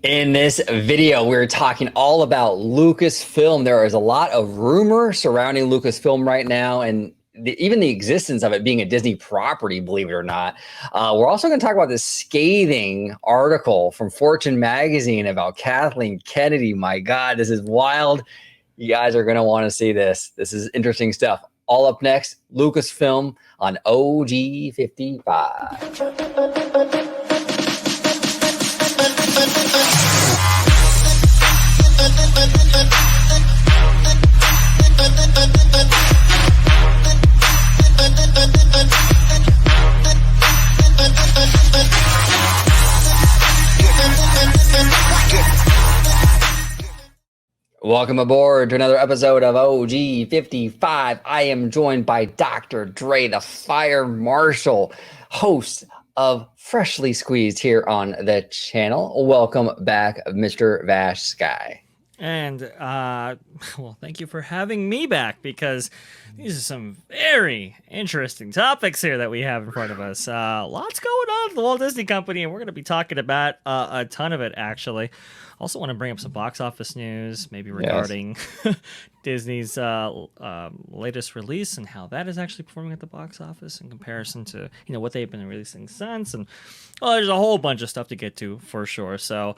In this video, we're talking all about Lucasfilm. There is a lot of rumor surrounding Lucasfilm right now, and even the existence of it being a Disney property, believe it or not. We're also going to talk about this scathing article from Fortune magazine about Kathleen Kennedy. My God, this is wild. You guys are going to want to see this. This is interesting stuff. All up next, Lucasfilm on OG55. Welcome aboard to another episode of OG55. I am joined by Dr. Dre, the Fire Marshal, host of Freshly Squeezed here on the channel. Welcome back, Mr. VashSky. And, well, thank you for having me back, because these are some very interesting topics here that we have in front of us. Lots going on at the Walt Disney Company, and we're going to be talking about a ton of it, actually. Also want to bring up some box office news, maybe regarding Disney's latest release and how that is actually performing at the box office in comparison to, what they've been releasing since. And, well, there's a whole bunch of stuff to get to, for sure. So,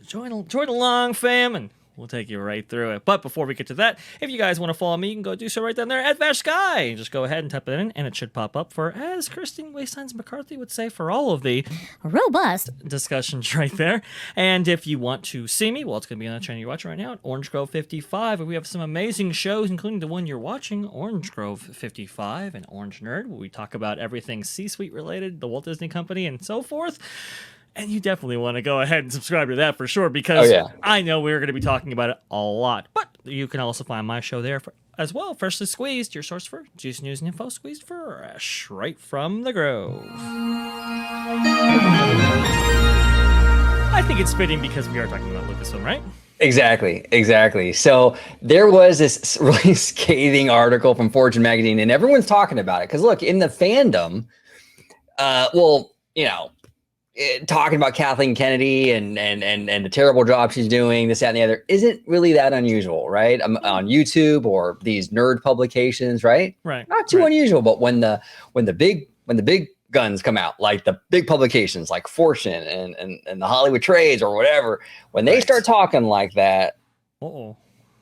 join along, fam, and we'll take you right through it. But before we get to that, if you guys want to follow me, you can go do so right down there at VashSky. Just go ahead and type it in, and it should pop up for, as Christine Waysteins McCarthy would say, for all of the robust discussions right there. And if you want to see me, well, it's going to be on the channel you're watching right now at Orange Grove 55. And we have some amazing shows, including the one you're watching, Orange Grove 55 and Orange Nerd, where we talk about everything C-suite related, the Walt Disney Company, and so forth. And you definitely want to go ahead and subscribe to that for sure, because I know we're going to be talking about it a lot. But you can also find my show there as well, Freshly Squeezed, your source for juice, news, and info, squeezed fresh right from the Grove. I think it's fitting because we are talking about Lucasfilm, right? Exactly. So there was this really scathing article from Fortune magazine, and everyone's talking about it. Because look, in the fandom, talking about Kathleen Kennedy and the terrible job she's doing, this, that, and the other, isn't really that unusual, right? On YouTube or these nerd publications, right? Right. Not too unusual, but when the big guns come out, like the big publications like Fortune and the Hollywood Trades or whatever, when they start talking like that,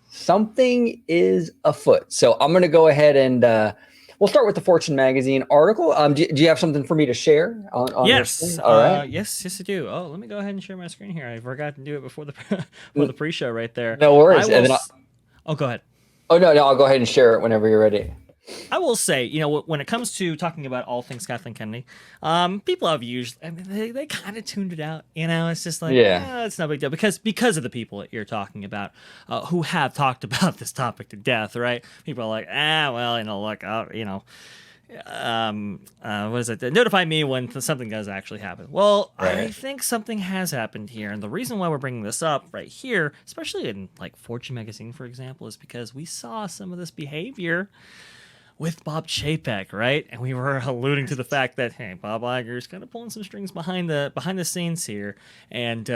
something is afoot. So I'm going to go ahead and we'll start with the Fortune magazine article. Do you have something for me to share on yes. All right. Yes, I do. Oh, let me go ahead and share my screen here. I forgot to do it before the pre-show right there. No worries. Go ahead. Oh, no, I'll go ahead and share it whenever you're ready. I will say, when it comes to talking about all things Kathleen Kennedy, people have used, they kind of tuned it out. It's just like, it's no big deal, because of the people that you're talking about, who have talked about this topic to death, right? People are like, look, what is it? Notify me when something does actually happen. Well, I think something has happened here, and the reason why we're bringing this up right here, especially in like Fortune magazine, for example, is because we saw some of this behavior with Bob Chapek, right? And we were alluding to the fact that, hey, Bob Iger's kind of pulling some strings behind the scenes here, and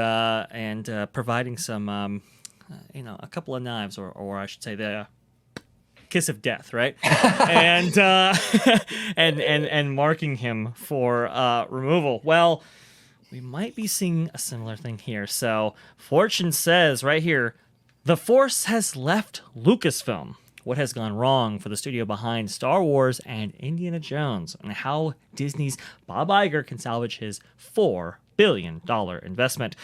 providing some, a couple of knives, or I should say the kiss of death, right? and marking him for removal. Well, we might be seeing a similar thing here. So Fortune says right here, the Force has left Lucasfilm. What has gone wrong for the studio behind Star Wars and Indiana Jones, and how Disney's Bob Iger can salvage his $4 billion investment.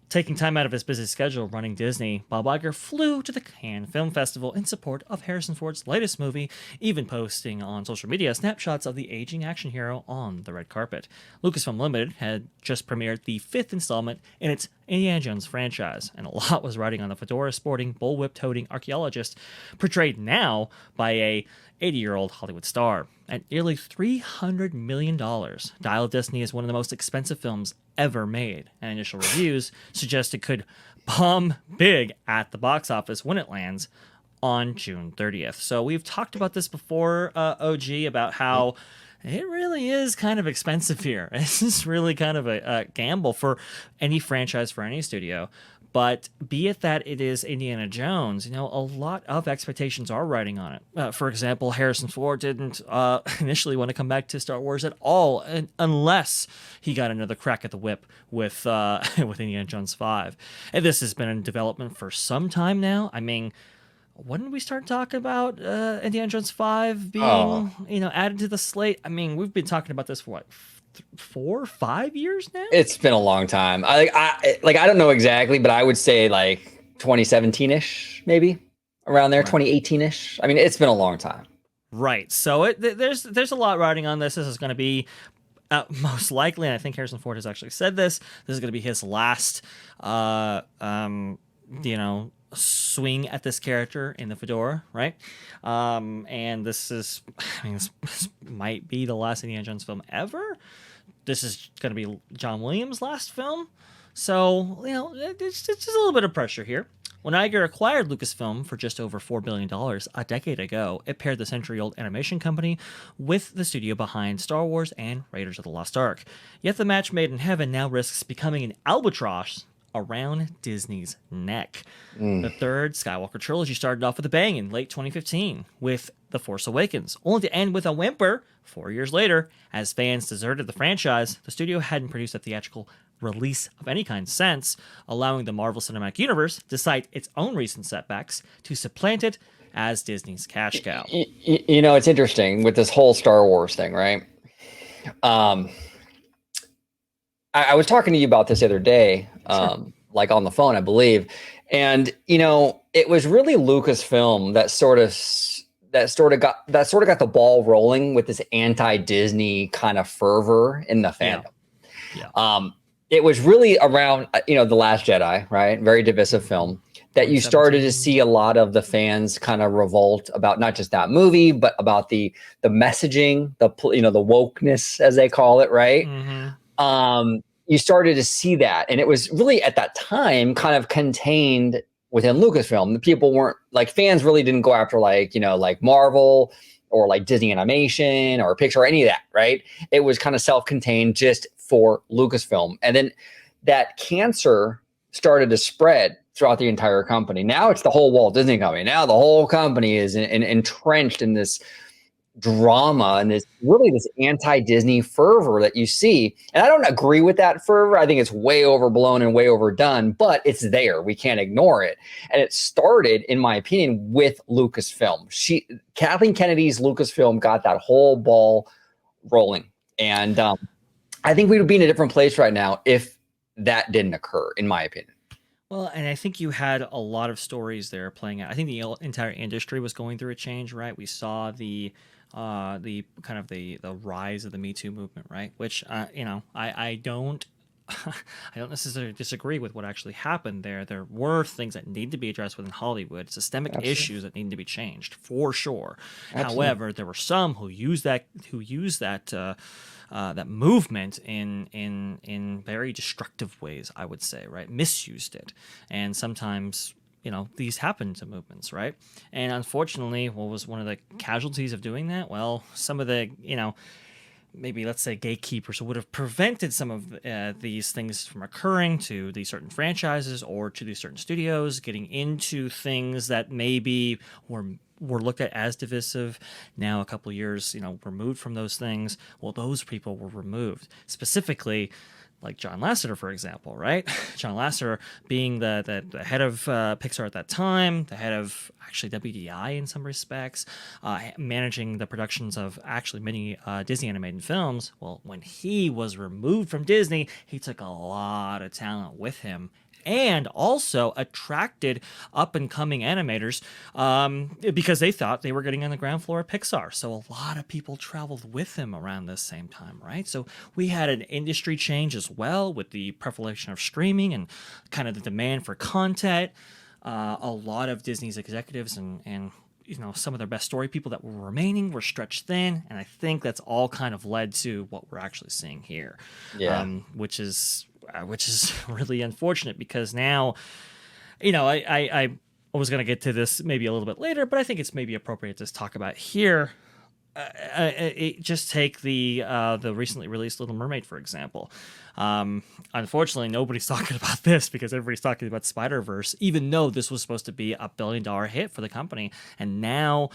Taking time out of his busy schedule running Disney, Bob Iger flew to the Cannes Film Festival in support of Harrison Ford's latest movie, even posting on social media snapshots of the aging action hero on the red carpet. Lucasfilm Limited had just premiered the 5th installment in its Indiana Jones franchise, and a lot was riding on the fedora-sporting, bullwhip-toting archaeologist, portrayed now by a 80-year-old Hollywood star. At nearly $300 million, Dial of Destiny is one of the most expensive films ever made, and initial reviews suggest it could bomb big at the box office when it lands on June 30th. So we've talked about this before, OG, about how it really is kind of expensive here. This is really kind of a gamble for any franchise, for any studio. But be it that it is Indiana Jones, a lot of expectations are riding on it. For example, Harrison Ford didn't initially want to come back to Star Wars at all, unless he got another crack at the whip with with Indiana Jones 5. And this has been in development for some time now. I mean, when did we start talking about Indiana Jones 5 Oh, being, added to the slate? I mean, we've been talking about this for what, 4, 5 years now? it's been a long time. I don't know exactly, but I would say like 2017-ish, maybe around there, Right. 2018-ish. I mean, it's been a long time. Right. So there's a lot riding on this. This is going to be most likely, and I think Harrison Ford has actually said this. This is going to be his last, swing at this character in the fedora, right? And this is, I mean, this might be the last Indiana Jones film ever. This is going to be John Williams' last film. So, it's just a little bit of pressure here. When Iger acquired Lucasfilm for just over $4 billion a decade ago, it paired the century-old animation company with the studio behind Star Wars and Raiders of the Lost Ark. Yet the match made in heaven now risks becoming an albatross around Disney's neck. The third Skywalker trilogy started off with a bang in late 2015 with The Force Awakens, only to end with a whimper 4 years later. As fans deserted the franchise, the studio hadn't produced a theatrical release of any kind since, allowing the Marvel Cinematic Universe, despite its own recent setbacks, to supplant it as Disney's cash cow. It's interesting with this whole Star Wars thing, right? Um, I was talking to you about this the other day, like on the phone, I believe, and it was really Lucasfilm that sort of got the ball rolling with this anti-Disney kind of fervor in the fandom. Yeah. It was really around The Last Jedi, right? Very divisive film that you started to see a lot of the fans kind of revolt about, not just that movie, but about the messaging, the wokeness, as they call it, right? You started to see that, and it was really at that time kind of contained within Lucasfilm. The people weren't like, fans really didn't go after like Marvel or like Disney Animation or Pixar or any of that, right? It was kind of self-contained just for Lucasfilm. And then that cancer started to spread throughout the entire company. Now it's the whole Walt Disney Company. Now the whole company is entrenched in this drama and this anti-Disney fervor that you see. And I don't agree with that fervor. I think it's way overblown and way overdone, but it's there. We can't ignore it. And it started, in my opinion, with Lucasfilm. Kathleen Kennedy's Lucasfilm got that whole ball rolling. And I think we would be in a different place right now if that didn't occur, in my opinion. Well, and I think you had a lot of stories there playing out. I think the entire industry was going through a change, right? We saw the kind of the rise of the Me Too movement, right? Which I don't I don't necessarily disagree with what actually happened there. There were things that need to be addressed within Hollywood, systemic issues that need to be changed for sure. Absolutely. However, there were some who used that that movement in very destructive ways, I would say, right? Misused it, and sometimes these happen to movements, right? And unfortunately, what was one of the casualties of doing that? Well, some of the maybe let's say gatekeepers who would have prevented some of these things from occurring to these certain franchises or to these certain studios getting into things that maybe were looked at as divisive. Now a couple of years removed from those things, well, those people were removed. Specifically, like John Lasseter, for example, right? John Lasseter being the head of Pixar at that time, the head of actually WDI in some respects, managing the productions of actually many Disney animated films. Well, when he was removed from Disney, he took a lot of talent with him, and also attracted up-and-coming animators because they thought they were getting on the ground floor of Pixar. So a lot of people traveled with him around this same time, right? So we had an industry change as well with the proliferation of streaming and kind of the demand for content. A lot of Disney's executives and some of their best story people that were remaining were stretched thin, and I think that's all kind of led to what we're actually seeing here. Which is really unfortunate, because now, I was going to get to this maybe a little bit later, but I think it's maybe appropriate to talk about here. just take the recently released Little Mermaid, for example. Unfortunately, nobody's talking about this because everybody's talking about Spider-Verse, even though this was supposed to be a billion-dollar hit for the company. And now,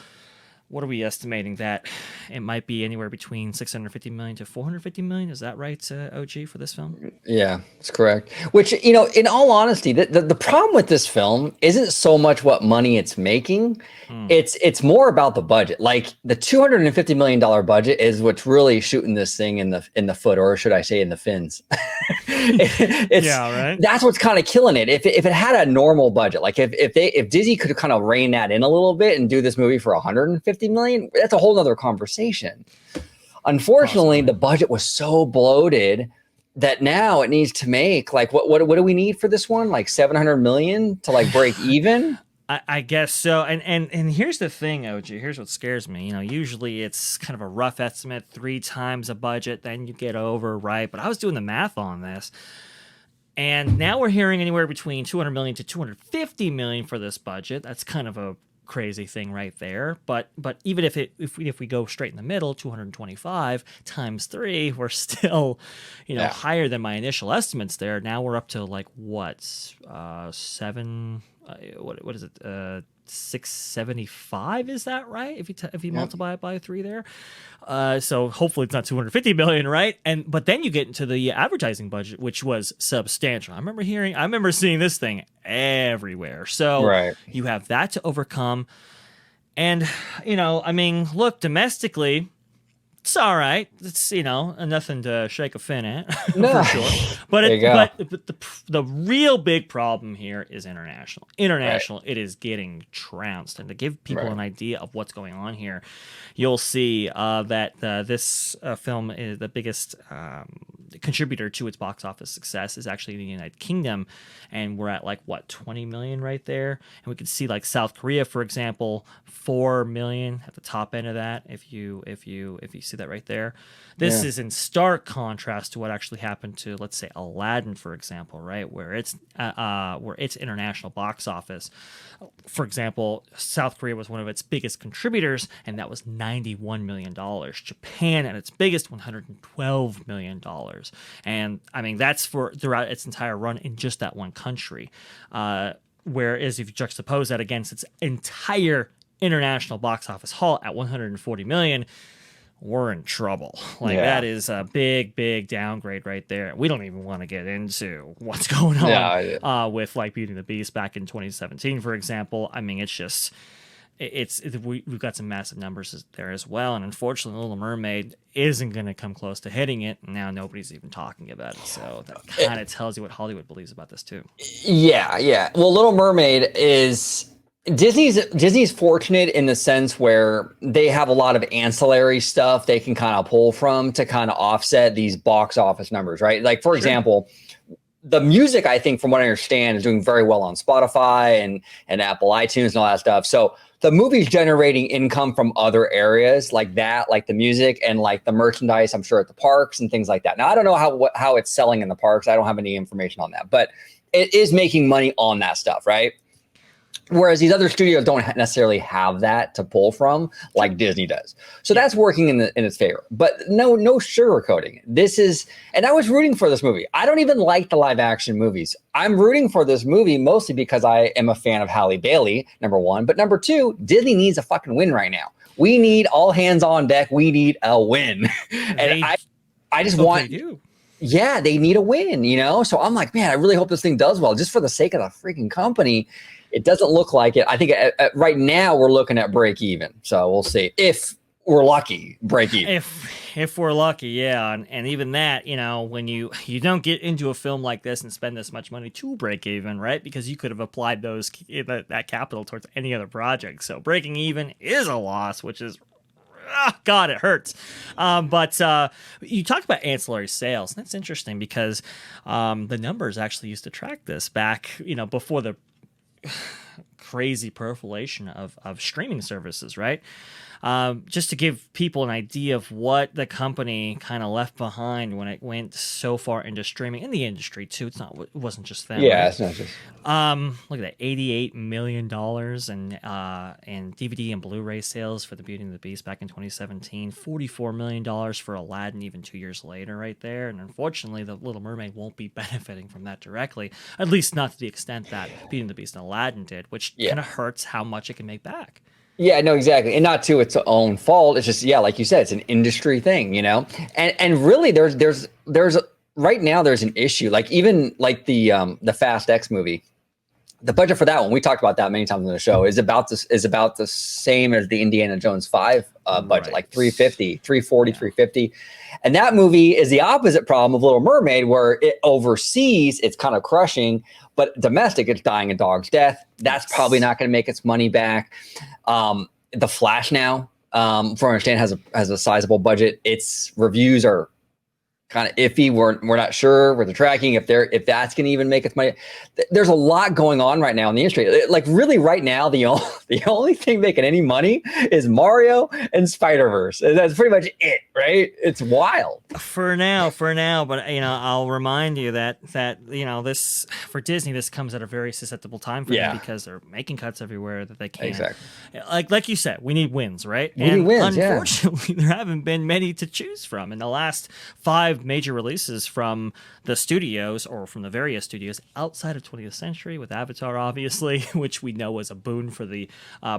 what are we estimating that it might be anywhere between 650 million to 450 million? Is that right, OG, for this film? Yeah, that's correct. Which, in all honesty, the problem with this film isn't so much what money it's making. It's more about the budget. Like the $250 million budget is what's really shooting this thing in the foot, or should I say in the fins. Yeah, right. That's what's kind of killing it. If it had a normal budget, like if Disney could kind of rein that in a little bit and do this movie for 150 million, that's a whole nother conversation. Unfortunately, the budget was so bloated that now it needs to make like what do we need for this one? Like 700 million to like break even? I guess so. And here's the thing, OG. Here's what scares me. Usually it's kind of a rough estimate, 3 times a budget, then you get over, right? But I was doing the math on this. And now we're hearing anywhere between 200 million to 250 million for this budget. That's kind of a crazy thing right there. But even if we go straight in the middle, 225 times 3, we're still, higher than my initial estimates there. Now we're up to like what, 7 what is it? 675, is that right? If you multiply it by 3 there. So hopefully it's not 250 million, right? But then you get into the advertising budget, which was substantial. I remember seeing this thing everywhere. So you have that to overcome. And, look, domestically, it's all right. It's, nothing to shake a fin at, no. for sure. But the real big problem here is international. International, it is getting trounced. And to give people an idea of what's going on here, you'll see that this film is the biggest contributor to its box office success is actually the United Kingdom, and we're at 20 million right there. And we can see South Korea, for example, 4 million at the top end of that. If you see that right there, this is in stark contrast to what actually happened to, let's say, Aladdin, for example, right, where its international box office, for example, South Korea was one of its biggest contributors, and that was $91 million. Japan at its biggest, $112 million. And I mean, that's for throughout its entire run in just that one country. Whereas if you juxtapose that against its entire international box office haul at 140 million, we're in trouble. That is a big downgrade right there. We don't even want to get into what's going on with Beauty and the Beast back in 2017, for example. I mean, it's just we've got some massive numbers there as well, and unfortunately, Little Mermaid isn't going to come close to hitting it. And now nobody's even talking about it, so that kind of tells you what Hollywood believes about this too. Yeah. Well, Little Mermaid is Disney's fortunate in the sense where they have a lot of ancillary stuff they can kind of pull from to kind of offset these box office numbers, right? Like, for example, the music, I think, from what I understand, is doing very well on Spotify and Apple iTunes and all that stuff. So the movie's generating income from other areas like that, like the music and like the merchandise, I'm sure, at the parks and things like that. Now, I don't know how it's selling in the parks. I don't have any information on that, but it is making money on that stuff, right? Whereas these other studios don't necessarily have that to pull from like Disney does. So that's working in its favor. But no sugarcoating. And I was rooting for this movie. I don't even like the live action movies. I'm rooting for this movie mostly because I am a fan of Halle Bailey, number one. But number two, Disney needs a fucking win right now. We need all hands on deck. We need a win. And I just want... Yeah, they need a win, So I'm like, man, I really hope this thing does well just for the sake of the freaking company. It doesn't look like it. I think right now we're looking at break even. So we'll see if we're lucky, break even. If we're lucky, yeah. And even that, when you don't get into a film like this and spend this much money to break even, right? Because you could have applied that capital towards any other project. So breaking even is a loss, which is, God, it hurts. But you talked about ancillary sales. And that's interesting because the numbers actually used to track this back, before the crazy proliferation of streaming services, right? Just to give people an idea of what the company kind of left behind when it went so far into streaming, in the industry too. It wasn't just them. Yeah, Right? it's not just. Look at that, $88 million in DVD and Blu-ray sales for The Beauty and the Beast back in 2017. $44 million for Aladdin even 2 years later, right there. And unfortunately, The Little Mermaid won't be benefiting from that directly, at least not to the extent that Beauty and the Beast and Aladdin did, which kind of hurts how much it can make back. Yeah, no, exactly. And not to its own fault. It's just, yeah, like you said, it's an industry thing, you know? And really there's right now there's an issue. Like even like the Fast X movie, the budget for that one, we talked about that many times on the show, is about the same as the Indiana Jones 5 budget, like 350, 340, 350. And that movie is the opposite problem of Little Mermaid, where it overseas, it's kind of crushing, but domestic, it's dying a dog's death. That's probably not going to make its money back. The Flash now, from what I understand, has a sizable budget. Its reviews are kind of iffy. We're not sure where they're tracking, if that's going to even make its money. There's a lot going on right now in the industry. Like really right now, the only thing making any money is Mario and Spider-Verse. That's pretty much it, right? It's wild. For now, but I'll remind you that this, for Disney, this comes at a very susceptible time for them, because they're making cuts everywhere that they can. Exactly. Like you said, we need wins, right? We need wins, unfortunately, there haven't been many to choose from. In the last 5 major releases from the studios, or from the various studios outside of 20th Century, with Avatar, obviously, which we know was a boon for the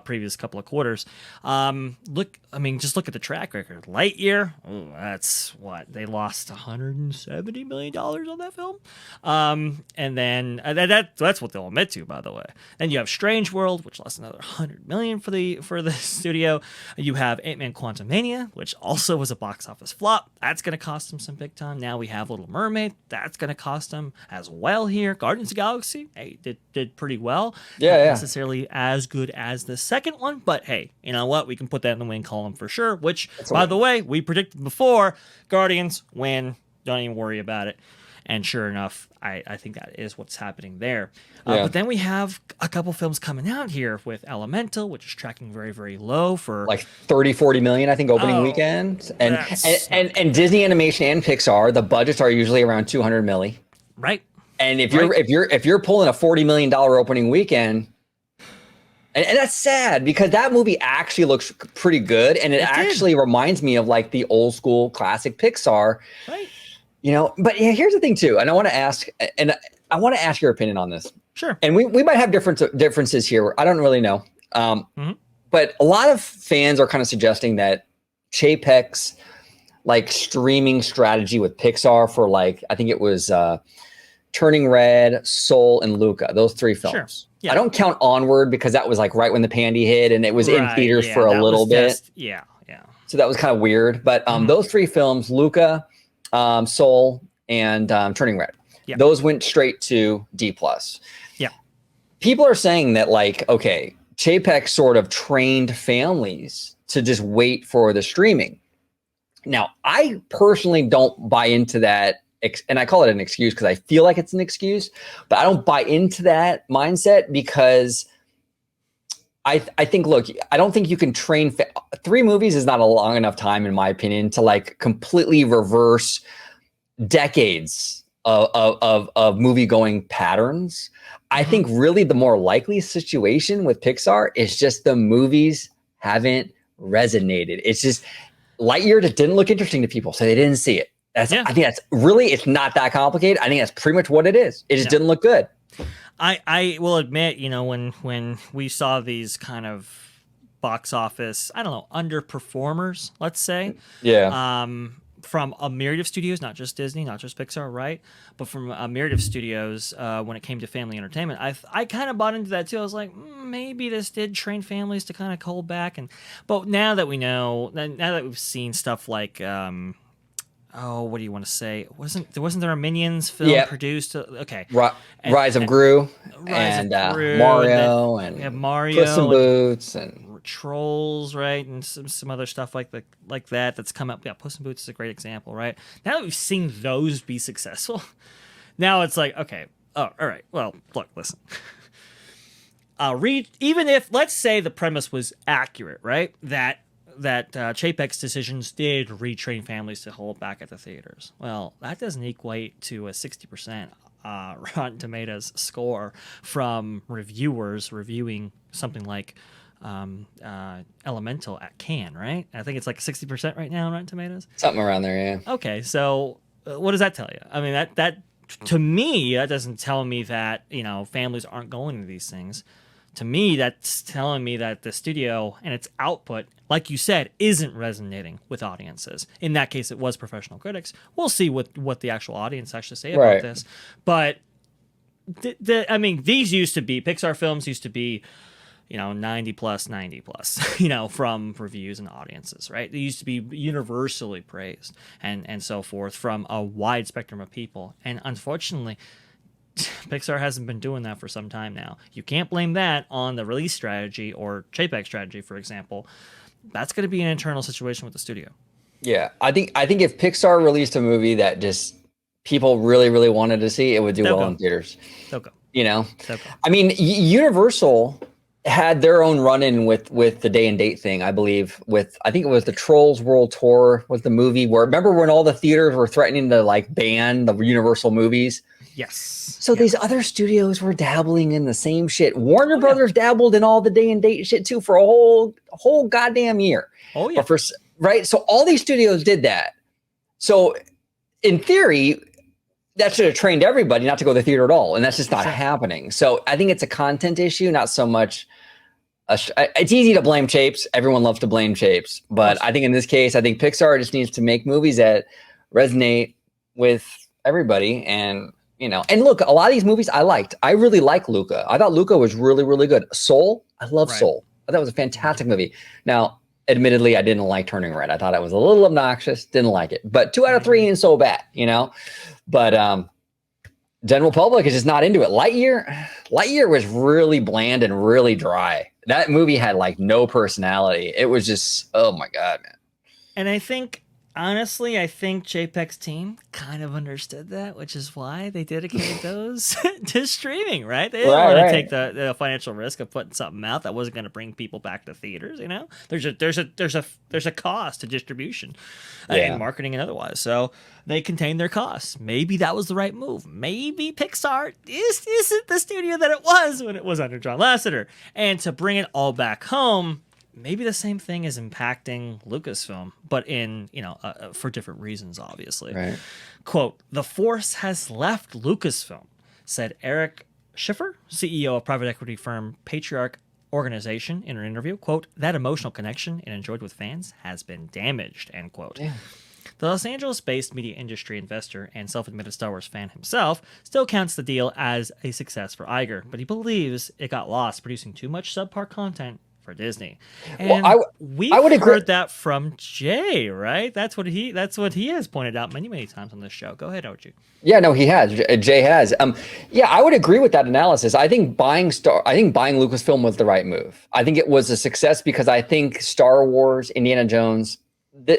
previous couple of quarters. Just look at the track record. Lightyear, that's what they lost $170 million on that film, and then that's what they'll admit to, by the way. Then you have Strange World, which lost another $100 million for the studio. You have Ant-Man Quantumania, which also was a box office flop. That's going to cost them some big time. Now we have Little Mermaid. That's going to cost them as well here. Guardians of the Galaxy, hey, did pretty well. Not necessarily as good as the second one, but hey, you know what? We can put that in the win column for sure, which, by the way, we predicted before. Guardians win. Don't even worry about it. And sure enough, I think that is what's happening there. But then we have a couple films coming out here with Elemental, which is tracking very, very low for like 30-40 million, I think, opening weekend. And Disney Animation and Pixar, the budgets are usually around 200 milli. Right. And if you're pulling a $40 million opening weekend, and that's sad, because that movie actually looks pretty good, and it actually reminds me of like the old school classic Pixar. Right. But here's the thing too, and I want to ask your opinion on this. Sure. And we might have differences here. I don't really know. But a lot of fans are kind of suggesting that Chapek's like streaming strategy with Pixar for like, I think it was Turning Red, Soul, and Luca, those 3 films. Sure. Yeah. I don't count Onward because that was like right when the pandy hit, and it was in theaters for a little bit. So that was kind of weird. But those 3 films, Luca, Soul, and Turning Red, those went straight to D+. Yeah. People are saying that like, okay, Chapek sort of trained families to just wait for the streaming. Now, I personally don't buy into that, and I call it an excuse because I feel like it's an excuse, but I don't buy into that mindset, because I think, look, I don't think you can train 3 movies is not a long enough time, in my opinion, to like completely reverse decades of movie going patterns. I think really the more likely situation with Pixar is just the movies haven't resonated. It's just Lightyear just didn't look interesting to people, so they didn't see it. I think that's really, it's not that complicated. I think that's pretty much what it is. It just didn't look good. I will admit, when we saw these kind of box office, I don't know, underperformers, let's say. Yeah. From a myriad of studios, not just Disney, not just Pixar, right? But from a myriad of studios, when it came to family entertainment, I kind of bought into that too. I was like, maybe this did train families to kind of hold back. But now that we know, now that we've seen stuff like, what do you want to say? Wasn't there a Minions film produced? Okay, Rise of Gru, and Mario, and Mario, Puss in Boots, and Trolls, right, and some other stuff like that that's come up. Yeah, Puss in Boots is a great example, right? Now that we've seen those be successful, now it's like, okay, all right. Well, look, listen. Even if, let's say, the premise was accurate, right? That Chapek's decisions did retrain families to hold back at the theaters. Well, that doesn't equate to a 60% Rotten Tomatoes score from reviewers reviewing something like Elemental at Cannes, right? I think it's like 60% right now on Rotten Tomatoes. Something around there, yeah. Okay, so what does that tell you? I mean, that to me, that doesn't tell me that, families aren't going to these things. To me, that's telling me that the studio and its output, like you said, isn't resonating with audiences. In that case, it was professional critics. We'll see what the actual audience actually say about this. But these used to be, Pixar films used to be, 90 plus, from reviews and audiences, right? They used to be universally praised and so forth from a wide spectrum of people. And unfortunately, Pixar hasn't been doing that for some time now. You can't blame that on the release strategy or Chapek strategy, for example. That's going to be an internal situation with the studio. Yeah, I think if Pixar released a movie that just people really, really wanted to see, it would do well in theaters. They'll go. I mean, Universal had their own run-in with the day and date thing, I believe. I think it was the Trolls World Tour was the movie where, remember when all the theaters were threatening to like ban the Universal movies? Yes. So these other studios were dabbling in the same shit. Warner Brothers dabbled in all the day and date shit too for a whole goddamn year. Oh yeah. Right. So all these studios did that. So in theory, that should have trained everybody not to go to the theater at all, and that's just not happening. So I think it's a content issue, not so much. It's easy to blame Chapes. Everyone loves to blame Chapes, but I think in this case, I think Pixar just needs to make movies that resonate with everybody. And and look, a lot of these movies I liked. I really like Luca. I thought Luca was really, really good. Soul, I love Soul. I thought it was a fantastic movie. Now, admittedly, I didn't like Turning Red. I thought it was a little obnoxious. Didn't like it. But 2 out of 3 ain't so bad, But general public is just not into it. Lightyear was really bland and really dry. That movie had like no personality. It was just, oh my God, man. And honestly, I think Chapek's team kind of understood that, which is why they dedicated those to streaming, right? They didn't want to take the financial risk of putting something out that wasn't going to bring people back to theaters. There's a cost to distribution and marketing and otherwise. So they contained their costs. Maybe that was the right move. Maybe Pixar isn't the studio that it was when it was under John Lasseter. And to bring it all back home, maybe the same thing is impacting Lucasfilm, but in, for different reasons, obviously. Right. Quote, "The force has left Lucasfilm," said Eric Schiffer, CEO of private equity firm Patriarch Organization, in an interview. Quote, "That emotional connection it enjoyed with fans has been damaged," end quote. Yeah. The Los Angeles-based media industry investor and self-admitted Star Wars fan himself still counts the deal as a success for Iger, but he believes it got lost producing too much subpar content for Disney. And we've heard that from Jay, right? That's what he has pointed out many, many times on this show. Go ahead, OG. Yeah, no, he has. Jay has. Yeah, I would agree with that analysis. I think buying Lucasfilm was the right move. I think it was a success because I think Star Wars, Indiana Jones,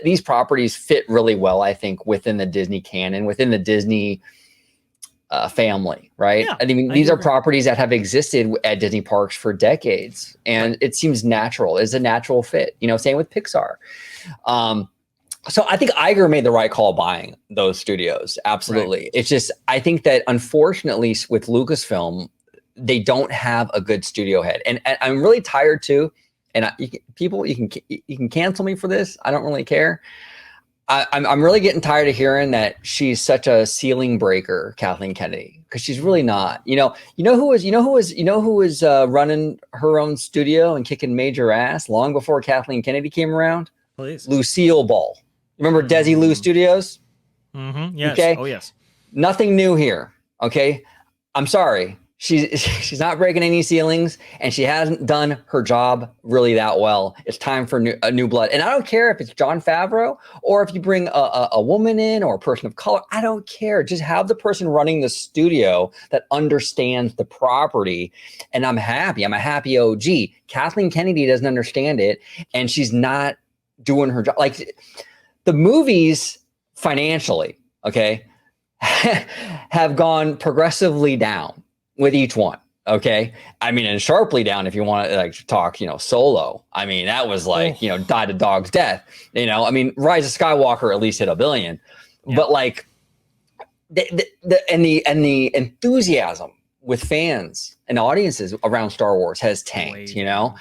these properties fit really well, I think, within the Disney canon, within the Disney family, right? Yeah, I mean, these are properties that have existed at Disney parks for decades, and it seems natural. It's a natural fit, same with Pixar. So I think Iger made the right call buying those studios. Absolutely. Right. It's just, I think that unfortunately with Lucasfilm, they don't have a good studio head. And I'm really tired too. And you can cancel me for this. I don't really care. I'm really getting tired of hearing that she's such a ceiling breaker, Kathleen Kennedy, because she's really not. Who was running her own studio and kicking major ass long before Kathleen Kennedy came around? Please. Lucille Ball. Remember Desi Lou Studios? Mm-hmm. Yes. Okay. Oh yes. Nothing new here. Okay. I'm sorry. She's not breaking any ceilings, and she hasn't done her job really that well. It's time for a new blood. And I don't care if it's Jon Favreau or if you bring a woman in or a person of color. I don't care. Just have the person running the studio that understands the property. And I'm happy. I'm a happy OG. Kathleen Kennedy doesn't understand it, and she's not doing her job. Like the movies financially, okay, have gone progressively down with each one. Okay. I mean, and sharply down if you want to like talk, Solo. I mean, that was like, died a dog's death. I mean, Rise of Skywalker at least hit $1 billion. Yeah. But like the enthusiasm with fans and audiences around Star Wars has tanked, Yeah.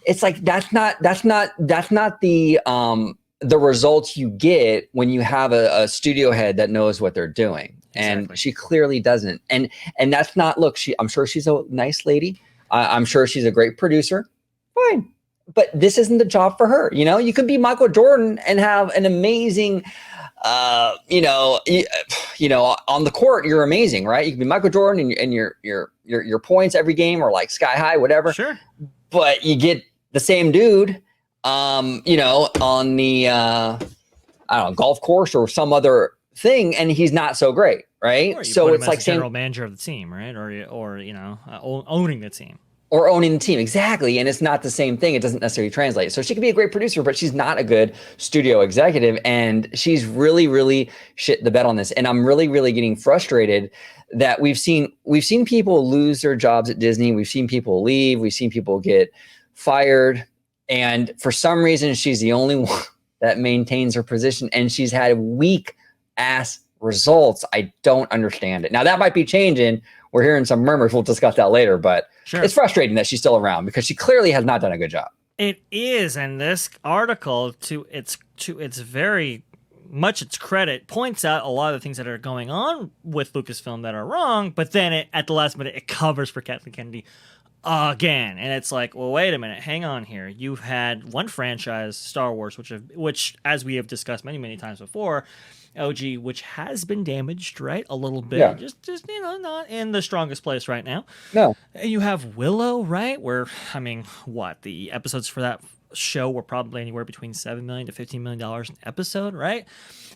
It's like that's not the results you get when you have a studio head that knows what they're doing. Exactly. And she clearly doesn't. And that's not, look, I'm sure she's a nice lady. I'm sure she's a great producer. Fine. But this isn't the job for her. You could be Michael Jordan and have an amazing, on the court, you're amazing, right? You can be Michael Jordan and your points every game are like sky high, whatever. Sure. But you get the same dude, on the, I don't know, golf course or some other thing, and he's not so great, right? So it's like general manager of the team, right? Or owning the team. Or owning the team, exactly. And it's not the same thing. It doesn't necessarily translate. So she could be a great producer, but she's not a good studio executive. And she's really, really shit the bed on this. And I'm really, really getting frustrated that we've seen people lose their jobs at Disney. We've seen people leave. We've seen people get fired. And for some reason, she's the only one that maintains her position. And she's had weak ass results. I don't understand it. Now that might be changing. We're hearing some murmurs. We'll discuss that later, but sure. It's frustrating that she's still around because she clearly has not done a good job. It is, and this article, to its very much its credit, points out a lot of the things that are going on with Lucasfilm that are wrong, but then at the last minute, it covers for Kathleen Kennedy again, and it's like, well, wait a minute, hang on here. You've had one franchise, Star Wars, which as we have discussed many times before, OG, which has been damaged, right, a little bit, yeah. just not in the strongest place right now. No, and you have Willow, right, where the episodes for that show were probably anywhere between $7 million to $15 million an episode, right?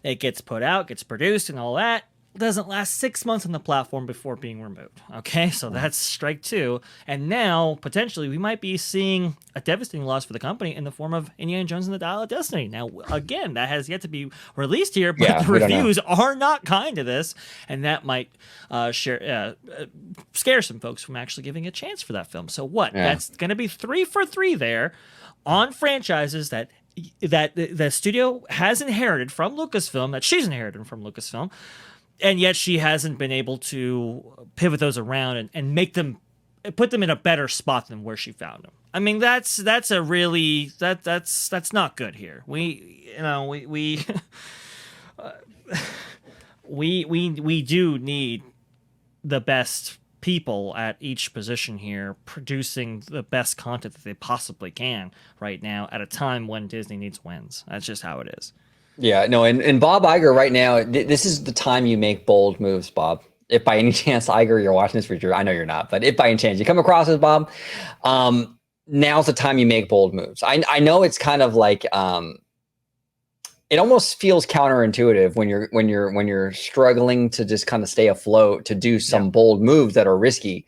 It gets put out, gets produced, and all that. Doesn't last 6 months on the platform before being removed. Okay, so that's strike two. And now, potentially, we might be seeing a devastating loss for the company in the form of Indiana Jones and the Dial of Destiny. Now, again, that has yet to be released here, but the reviews are not kind to this, and that might scare some folks from actually giving a chance for that film. So what? Yeah. That's going to be 3 for 3 there on franchises that the studio has inherited from Lucasfilm, that she's inherited from Lucasfilm. And yet she hasn't been able to pivot those around and make them, put them in a better spot than where she found them. I mean, that's a really that's not good here. We do need the best people at each position here producing the best content that they possibly can right now at a time when Disney needs wins. That's just how it is. Yeah, no, and Bob Iger right now, this is the time you make bold moves, Bob. If by any chance, Iger, you're watching this feature, I know you're not, but if by any chance you come across as Bob, now's the time you make bold moves. I know it's kind of like, it almost feels counterintuitive when you're struggling to just kind of stay afloat to do some bold moves that are risky.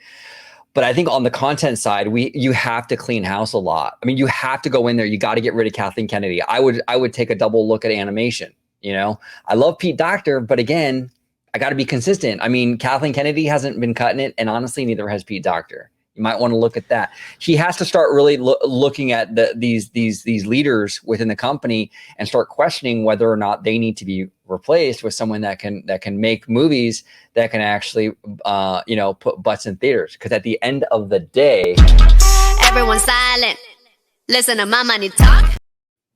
But I think on the content side, you have to clean house a lot. I mean, you have to go in there. You got to get rid of Kathleen Kennedy. I would take a double look at animation. I love Pete Docter, but again, I got to be consistent. I mean, Kathleen Kennedy hasn't been cutting it, and honestly, neither has Pete Docter. You might want to look at that. He has to start really looking at these leaders within the company and start questioning whether or not they need to be replaced with someone that can make movies that can actually put butts in theaters. Because at the end of the day, everyone's silent. Listen to my money talk.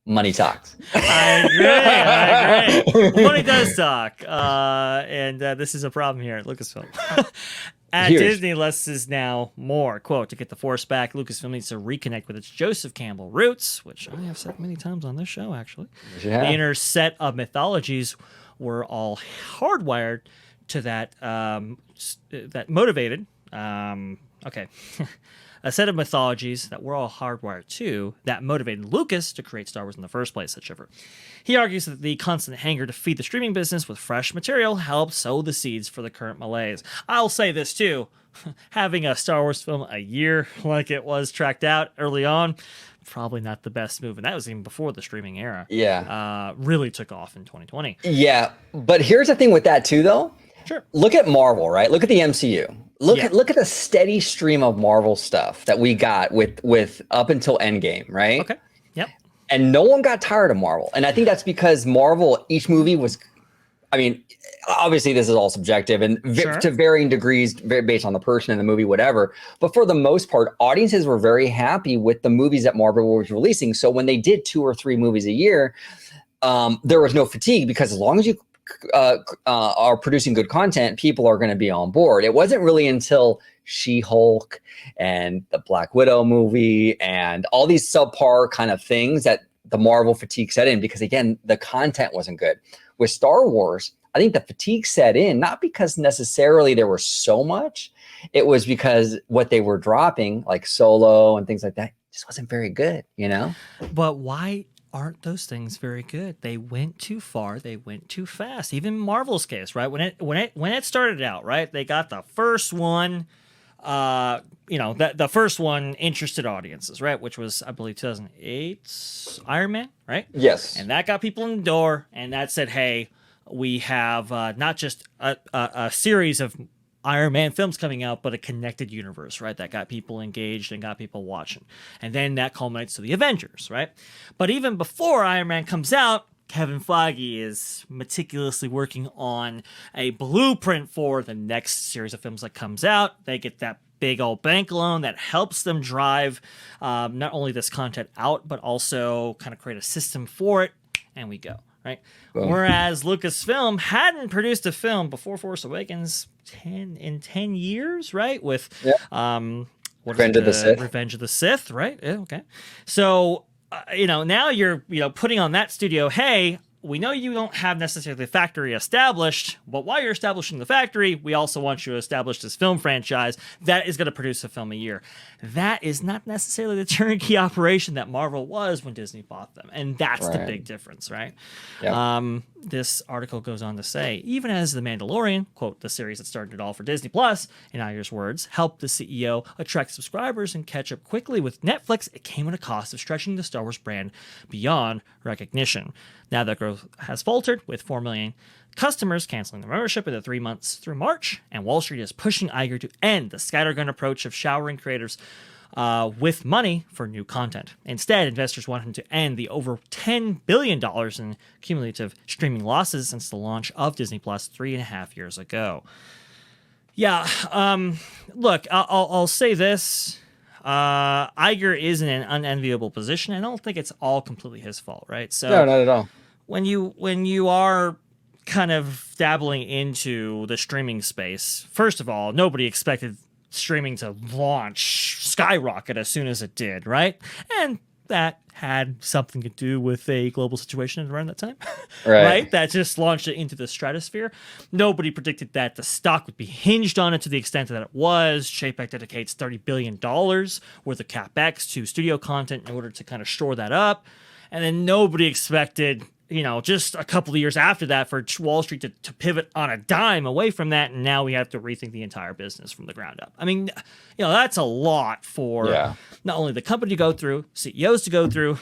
Money talks. I agree. Money does talk. And this is a problem here at Lucasfilm. At Disney, less is now more. Quote, to get the Force back, Lucasfilm needs to reconnect with its Joseph Campbell roots, which I have said many times on this show, actually. Yeah. The inner set of mythologies were all hardwired to that motivated. A set of mythologies that were all hardwired to that motivated Lucas to create Star Wars in the first place, said Schiffer. He argues that the constant hanger to feed the streaming business with fresh material helped sow the seeds for the current malaise. I'll say this too, having a Star Wars film a year like it was tracked out early on, probably not the best move, and that was even before the streaming era. Yeah, really took off in 2020. Yeah, but here's the thing with that too, though. Sure. Look at Marvel, right? Look at the MCU. look at the steady stream of Marvel stuff that we got with up until Endgame, right? Okay. Yep. And no one got tired of Marvel. And I think that's because Marvel, each movie was, I mean, obviously this is all subjective and to varying degrees based on the person in the movie, whatever. But for the most part, audiences were very happy with the movies that Marvel was releasing. So when they did 2 or 3 movies a year, there was no fatigue, because as long as you are producing good content, people are going to be on board. It wasn't really until She-Hulk and the Black Widow movie and all these subpar kind of things that the Marvel fatigue set in, because again, the content wasn't good. With Star Wars, I think the fatigue set in, not because necessarily there was so much, it was because what they were dropping, like Solo and things like that, just wasn't very good, you know? But why aren't those things very good? They went too far. They went too fast. Even Marvel's case, right? When it started out, right? They got the first one, the first one interested audiences, right? Which was, I believe, 2008 Iron Man, right? Yes. And that got people in the door, and that said, hey, we have not just a series of Iron Man films coming out, but a connected universe, right? That got people engaged and got people watching. And then that culminates to the Avengers, right? But even before Iron Man comes out, Kevin Feige is meticulously working on a blueprint for the next series of films that comes out. They get that big old bank loan that helps them drive not only this content out, but also kind of create a system for it. And we go, right? Boom. Whereas Lucasfilm hadn't produced a film before Force Awakens 10 years, right? With Revenge of the Sith. Revenge of the Sith, right? Yeah, okay. So now you're putting on that studio, hey, we know you don't have necessarily the factory established, but while you're establishing the factory, we also want you to establish this film franchise that is going to produce a film a year. That is not necessarily the turnkey operation that Marvel was when Disney bought them. And that's the big difference, right? Yep. This article goes on to say, even as The Mandalorian, quote, the series that started it all for Disney Plus, in Iger's words, helped the CEO attract subscribers and catch up quickly with Netflix, it came at a cost of stretching the Star Wars brand beyond recognition. Now that growth has faltered, with 4 million customers canceling their membership in the 3 months through March, and Wall Street is pushing Iger to end the scattergun approach of showering creators with money for new content. Instead, investors want him to end the over $10 billion in cumulative streaming losses since the launch of Disney Plus 3.5 years ago. Yeah, look, I'll say this. Iger is in an unenviable position. I don't think it's all completely his fault, right? So no, not at all. When you are kind of dabbling into the streaming space, first of all, nobody expected streaming to skyrocket as soon as it did, right? And that had something to do with a global situation around that time, right? That just launched it into the stratosphere. Nobody predicted that the stock would be hinged on it to the extent that it was. Chapek dedicates $30 billion worth of capex to studio content in order to kind of shore that up. And then nobody expected, just a couple of years after that for Wall Street to pivot on a dime away from that, and now we have to rethink the entire business from the ground up. I mean, that's a lot for not only the company to go through, CEOs to go through,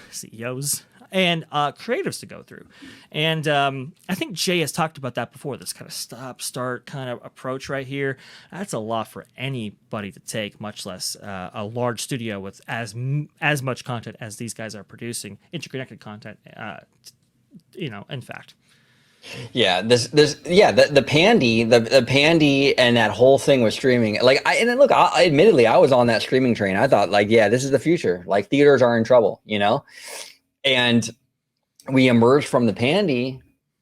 and creatives to go through. And I think Jay has talked about that before, this kind of stop-start kind of approach right here. That's a lot for anybody to take, much less a large studio with as much content as these guys are producing, interconnected content, in fact. Yeah, the pandy and that whole thing with streaming. Admittedly, I was on that streaming train. I thought, this is the future. Like, theaters are in trouble, And we emerged from the pandy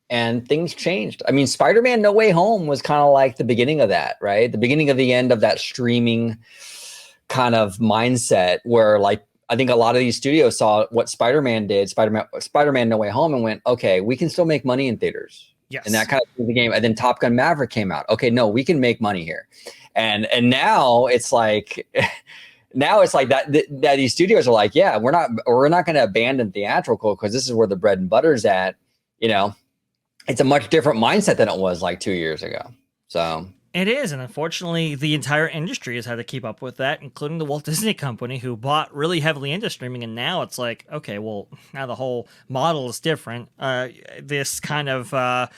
and things changed. I mean, Spider-Man No Way Home was kind of like the beginning of that, right? The beginning of the end of that streaming kind of mindset where, I think a lot of these studios saw what Spider-Man did, Spider-Man No Way Home, and went, okay, we can still make money in theaters. Yes. And that kind of changed the game. And then Top Gun Maverick came out. Okay, no, we can make money here. And now it's like that these studios are like, yeah, we're not going to abandon theatrical because this is where the bread and butter's at. It's a much different mindset than it was 2 years ago. So it is, and unfortunately, the entire industry has had to keep up with that, including the Walt Disney Company, who bought really heavily into streaming, and now it's like, okay, well, now the whole model is different. This kind of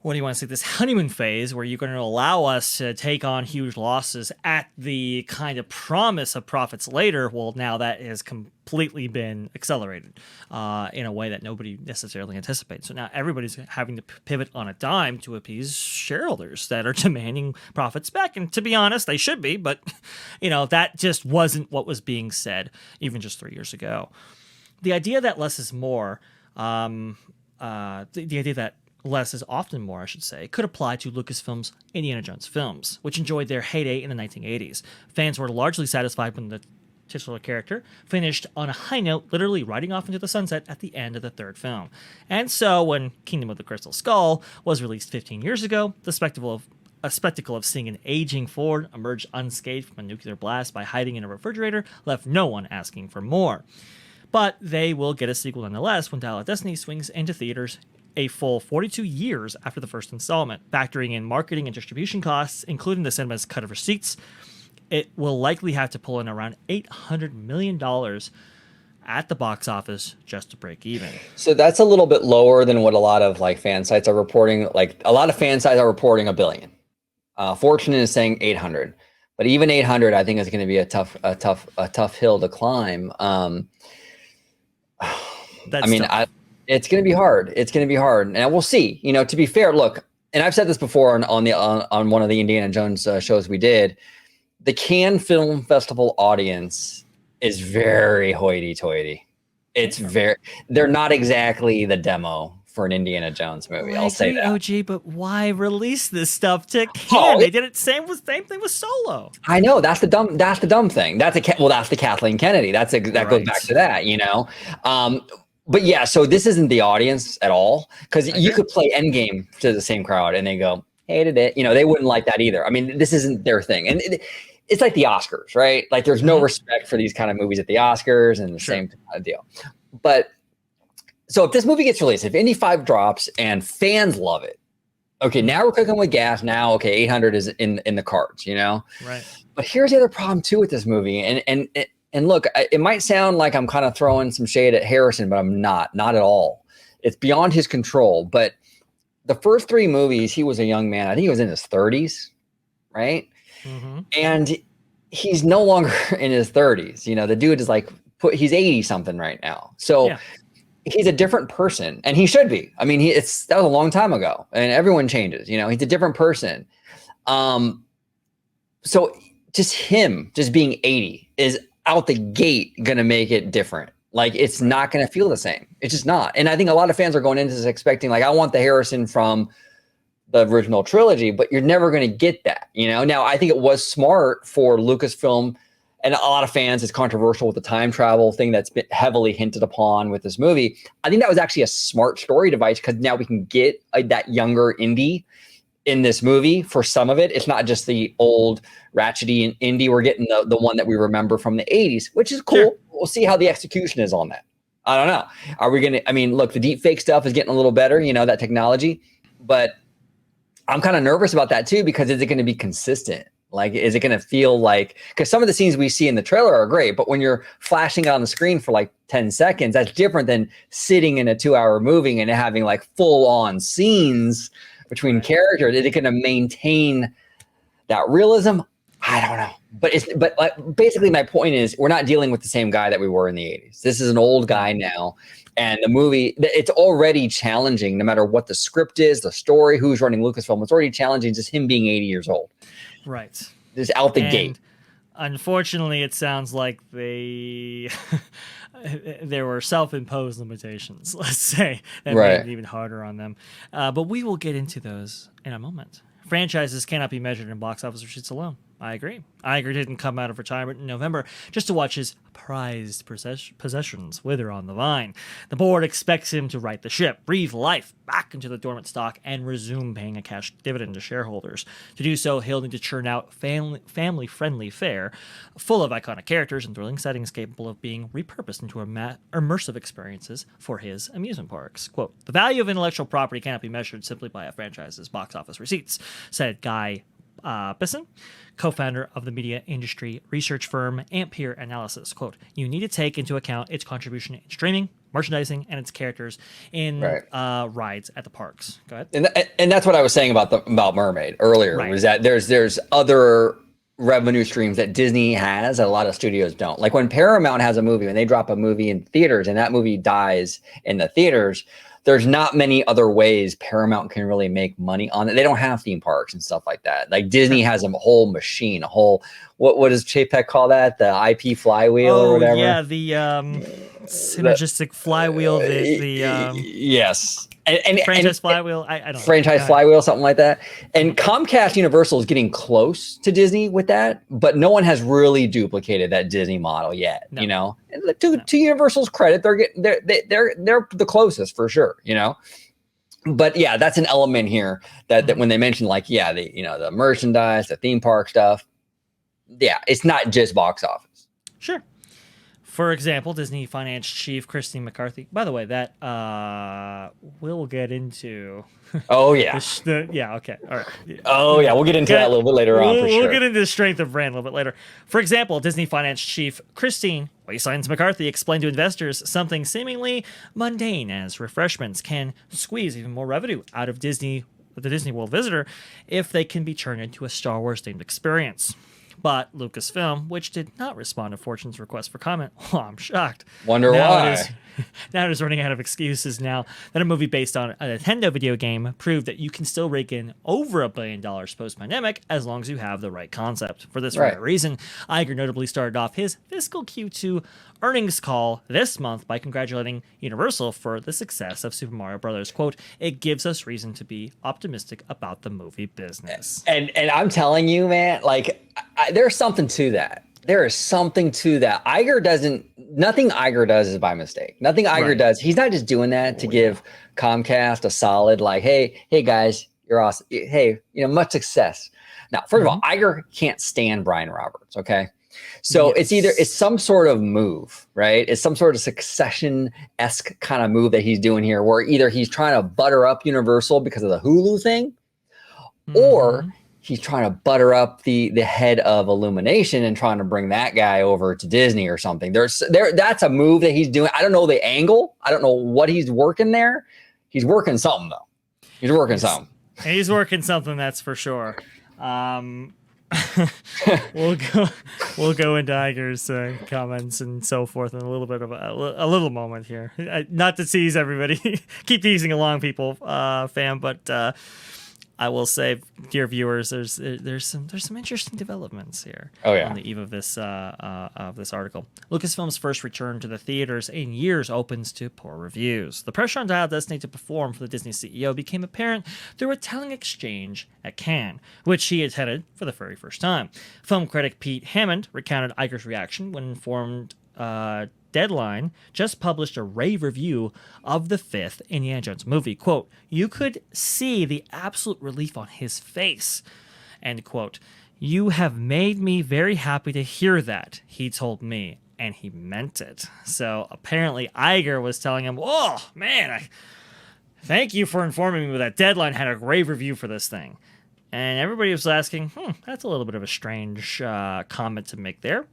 what do you want to say, this honeymoon phase where you're going to allow us to take on huge losses at the kind of promise of profits later. Well, now that has completely been accelerated in a way that nobody necessarily anticipated. So now everybody's having to pivot on a dime to appease shareholders that are demanding profits back. And to be honest, they should be, but that just wasn't what was being said even just 3 years ago. The idea that less is more, the idea that less is often more, I should say, could apply to Lucasfilm's Indiana Jones films, which enjoyed their heyday in the 1980s. Fans were largely satisfied when the titular character finished on a high note, literally riding off into the sunset at the end of the third film. And so when Kingdom of the Crystal Skull was released 15 years ago, the spectacle of seeing an aging Ford emerge unscathed from a nuclear blast by hiding in a refrigerator left no one asking for more. But they will get a sequel nonetheless when Dial of Destiny swings into theaters a full 42 years after the first installment. Factoring in marketing and distribution costs, including the cinema's cut of receipts, it will likely have to pull in around $800 million at the box office just to break even. So that's a little bit lower than what a lot of fan sites are reporting. Like a lot of fan sites are reporting $1 billion. Fortune is saying 800, but even 800, I think is going to be a tough hill to climb. It's going to be hard. It's going to be hard, and we'll see. To be fair, look, and I've said this before on one of the Indiana Jones shows we did. The Cannes Film Festival audience is very hoity-toity. They're not exactly the demo for an Indiana Jones movie. I'll say that. OG, but why release this stuff to Cannes? They did it same thing with Solo. I know that's the dumb thing. That's the Kathleen Kennedy. That goes back to that. But yeah, so this isn't the audience at all, because you could play Endgame to the same crowd and they go, hated it. They wouldn't like that either. I mean, this isn't their thing. And it's like the Oscars, right? Like there's no respect for these kind of movies at the Oscars, and the same kind of deal. But so if this movie gets released, if Indy 5 drops and fans love it, okay, now we're cooking with gas. Now, okay, 800 is in the cards, Right. But here's the other problem too with this movie. And look, it might sound like I'm kind of throwing some shade at Harrison, but I'm not at all. It's beyond his control. But the first 3 movies, he was a young man. I think he was in his 30s, right? Mm-hmm. And he's no longer in his 30s. The dude is he's 80 something right now. So he's a different person, and he should be. I mean, that was a long time ago, and everyone changes. He's a different person. So just being 80 is out the gate going to make it different. It's not going to feel the same. It's just not. And I think a lot of fans are going into this expecting, I want the Harrison from the original trilogy, but you're never going to get that, Now, I think it was smart for Lucasfilm, and a lot of fans, it's controversial with the time travel thing that's been heavily hinted upon with this movie. I think that was actually a smart story device, because now we can get that younger Indy in this movie for some of it. It's not just the old ratchety Indy. We're getting the one that we remember from the 80s, which is cool. Sure. We'll see how the execution is on that. I don't know. Are we going to, look, the deep fake stuff is getting a little better, that technology, but I'm kind of nervous about that too, because is it going to be consistent? Is it going to feel because some of the scenes we see in the trailer are great, but when you're flashing it on the screen for 10 seconds, that's different than sitting in a 2-hour movie and having full on scenes between characters. Is it going to maintain that realism? I don't know. But basically my point is, we're not dealing with the same guy that we were in the 80s. This is an old guy now. And the movie, it's already challenging, no matter what the script is, the story, who's running Lucasfilm. It's already challenging just him being 80 years old. Right. Just out the gate. Unfortunately, it sounds like there were self-imposed limitations, let's say, that made it even harder on them. But we will get into those in a moment. Franchises cannot be measured in box office receipts alone. I agree. Iger didn't come out of retirement in November just to watch his prized possessions wither on the vine. The board expects him to right the ship, breathe life back into the dormant stock, and resume paying a cash dividend to shareholders. To do so, he'll need to churn out family-friendly fare, full of iconic characters and thrilling settings capable of being repurposed into immersive experiences for his amusement parks. Quote, "The value of intellectual property cannot be measured simply by a franchise's box office receipts," said Guy Bisson, co-founder of the media industry research firm Ampere Analysis. Quote, you need to take into account its contribution in streaming, merchandising, and its characters in rides at the parks. Go ahead. And that's what I was saying about Mermaid earlier, was that there's other revenue streams that Disney has that a lot of studios don't. Like when Paramount has a movie, when they drop a movie in theaters and that movie dies in the theaters, there's not many other ways Paramount can really make money on it. They don't have theme parks and stuff like that. Like Disney has a whole machine, a whole, what does Chapek call that? The IP flywheel or whatever? Yeah, the synergistic flywheel, yes. And franchise flywheel. I don't know. Franchise flywheel, something like that. And Comcast Universal is getting close to Disney with that, but no one has really duplicated that Disney model yet. No. You know, and to Universal's credit, they're the closest for sure. You know, but yeah, that's an element here that when they mention like the merchandise, the theme park stuff. Yeah, it's not just box office. Sure. For example, Disney finance chief Christine McCarthy. By the way, that we'll get into. Oh yeah. Okay. All right. Oh yeah, we'll get into that a little bit later on. For sure. We'll get into the strength of brand a little bit later. For example, Disney finance chief Christine McCarthy explained to investors something seemingly mundane as refreshments can squeeze even more revenue out of the Disney World visitor if they can be turned into a Star Wars themed experience. But Lucasfilm, which did not respond to Fortune's request for comment, I'm shocked. Wonder why. Now it is running out of excuses now that a movie based on a Nintendo video game proved that you can still rake in over $1 billion post-pandemic as long as you have the right concept. For this very reason, Iger notably started off his fiscal Q2 earnings call this month by congratulating Universal for the success of Super Mario Brothers. Quote, it gives us reason to be optimistic about the movie business. And I'm telling you, man, like there's something to that. There is something to that. Nothing Iger does is by mistake. Nothing Iger does. He's not just doing that to give Comcast a solid, like, hey guys, you're awesome. Hey, much success. Now, first of all, Iger can't stand Brian Roberts. Okay. So it's some sort of move, right? It's some sort of Succession-esque kind of move that he's doing here, where either he's trying to butter up Universal because of the Hulu thing, or he's trying to butter up the head of Illumination and trying to bring that guy over to Disney or something. That's a move that he's doing. I don't know the angle. I don't know what he's working there. He's working something though. He's working something. He's working something, that's for sure. We'll go into Iger's comments and so forth in a little bit of a little moment here. Not to tease everybody, keep teasing along, people, fam. But I will say, dear viewers, there's some interesting developments here. On the eve of this article. Lucasfilm's first return to the theaters in years opens to poor reviews. The pressure on Dial Destiny to perform for the Disney CEO became apparent through a telling exchange at Cannes, which he attended for the very first time. Film critic Pete Hammond recounted Iger's reaction when informed Deadline just published a rave review of the fifth Indiana Jones movie. Quote, you could see the absolute relief on his face. End quote. You have made me very happy to hear that, he told me, and he meant it. So apparently Iger was telling him, oh, man, thank you for informing me that Deadline had a rave review for this thing. And everybody was asking, that's a little bit of a strange comment to make there.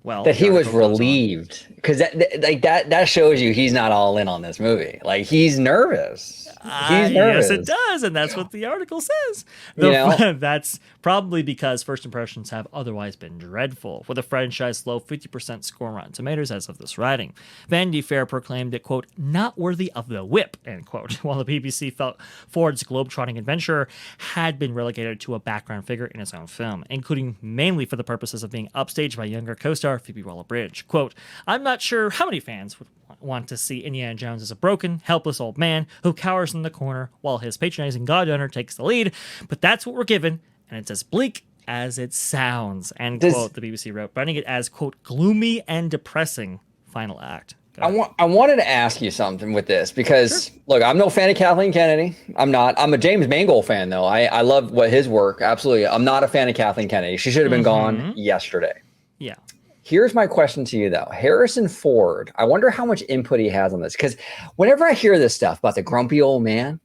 Well, that he was relieved, because that shows you he's not all in on this movie. Like, he's nervous. He's nervous. Yes, it does, and that's what the article says. That's probably because first impressions have otherwise been dreadful, with a franchise low 50% score on Rotten Tomatoes as of this writing. Vanity Fair proclaimed it, quote, not worthy of the whip, end quote, while the BBC felt Ford's globetrotting adventurer had been relegated to a background figure in his own film, including mainly for the purposes of being upstaged by younger co-star Phoebe Waller-Bridge. Quote, I'm not sure how many fans would want to see Indiana Jones as a broken, helpless old man who cowers in the corner while his patronizing goddaughter takes the lead, but that's what we're given, and it's as bleak as it sounds, end quote, the BBC wrote, branding it as, quote, gloomy and depressing final act. I wanted to ask you something with this, because look, I'm no fan of Kathleen Kennedy. I'm a James Mangold fan though. I love his work. Absolutely. I'm not a fan of Kathleen Kennedy. She should have been gone yesterday. Yeah. Here's my question to you though. Harrison Ford, I wonder how much input he has on this, because whenever I hear this stuff about the grumpy old man,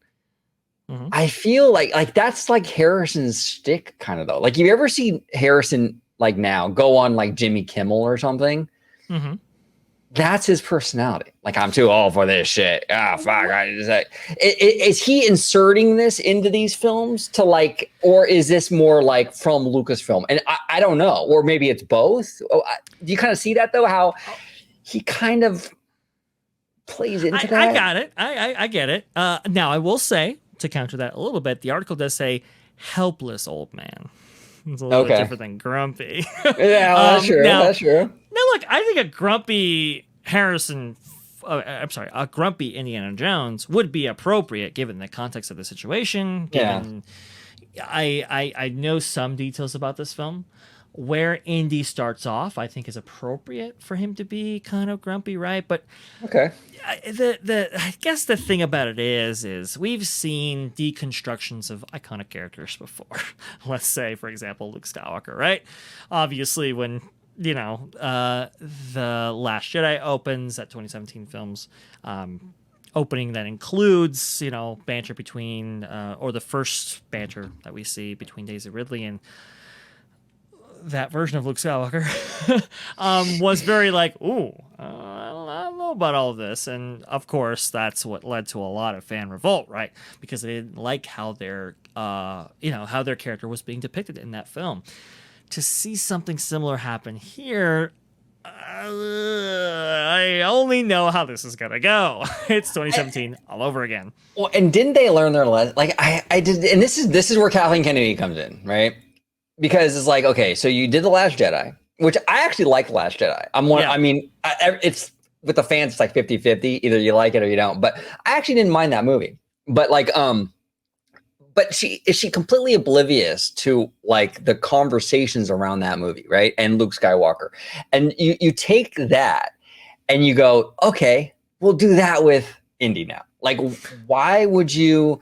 Mhm. I feel like that's like Harrison's shtick kind of though. Like you ever see Harrison like now go on like Jimmy Kimmel or something? Mhm. That's his personality. Like I'm too old for this shit. Ah, fuck. Is he inserting this into these films to like, or is this more like from Lucasfilm? And I don't know, or maybe it's both. Do you kind of see that though? How he kind of plays into I that? got it. I get it. Now, I will say, to counter that a little bit, the article does say helpless old man. It's a little bit Okay. different than grumpy. Yeah, well, that's true. Now, That's true. now, look, I think a grumpy I'm sorry, a grumpy Indiana Jones would be appropriate given the context of the situation. Given, I know some details about this film. Where Indy starts off, I think is appropriate for him to be kind of grumpy, right? But Okay. I guess the thing about it is we've seen deconstructions of iconic characters before. Let's say, for example, Luke Skywalker, right? Obviously, when the Last Jedi opens at 2017 films, opening that includes banter between or the first banter that we see between Daisy Ridley and that version of Luke Skywalker was very like, ooh, I don't know about all of this. And of course, that's what led to a lot of fan revolt, right? Because they didn't like how their character was being depicted in that film. To see something similar happen here, I only know how this is gonna go. It's 2017 all over again. Well, and didn't they learn their lesson? Like I did, and this is where Kathleen Kennedy comes in, right? Because it's like, okay, so you did The Last Jedi, which I actually like The Last Jedi. Yeah. I mean, it's with the fans, it's like 50-50. Either you like it or you don't. But I actually didn't mind that movie. But like, but is she completely oblivious to like the conversations around that movie, right? And Luke Skywalker. And you take that and you go, okay, we'll do that with Indy now. Like, why would you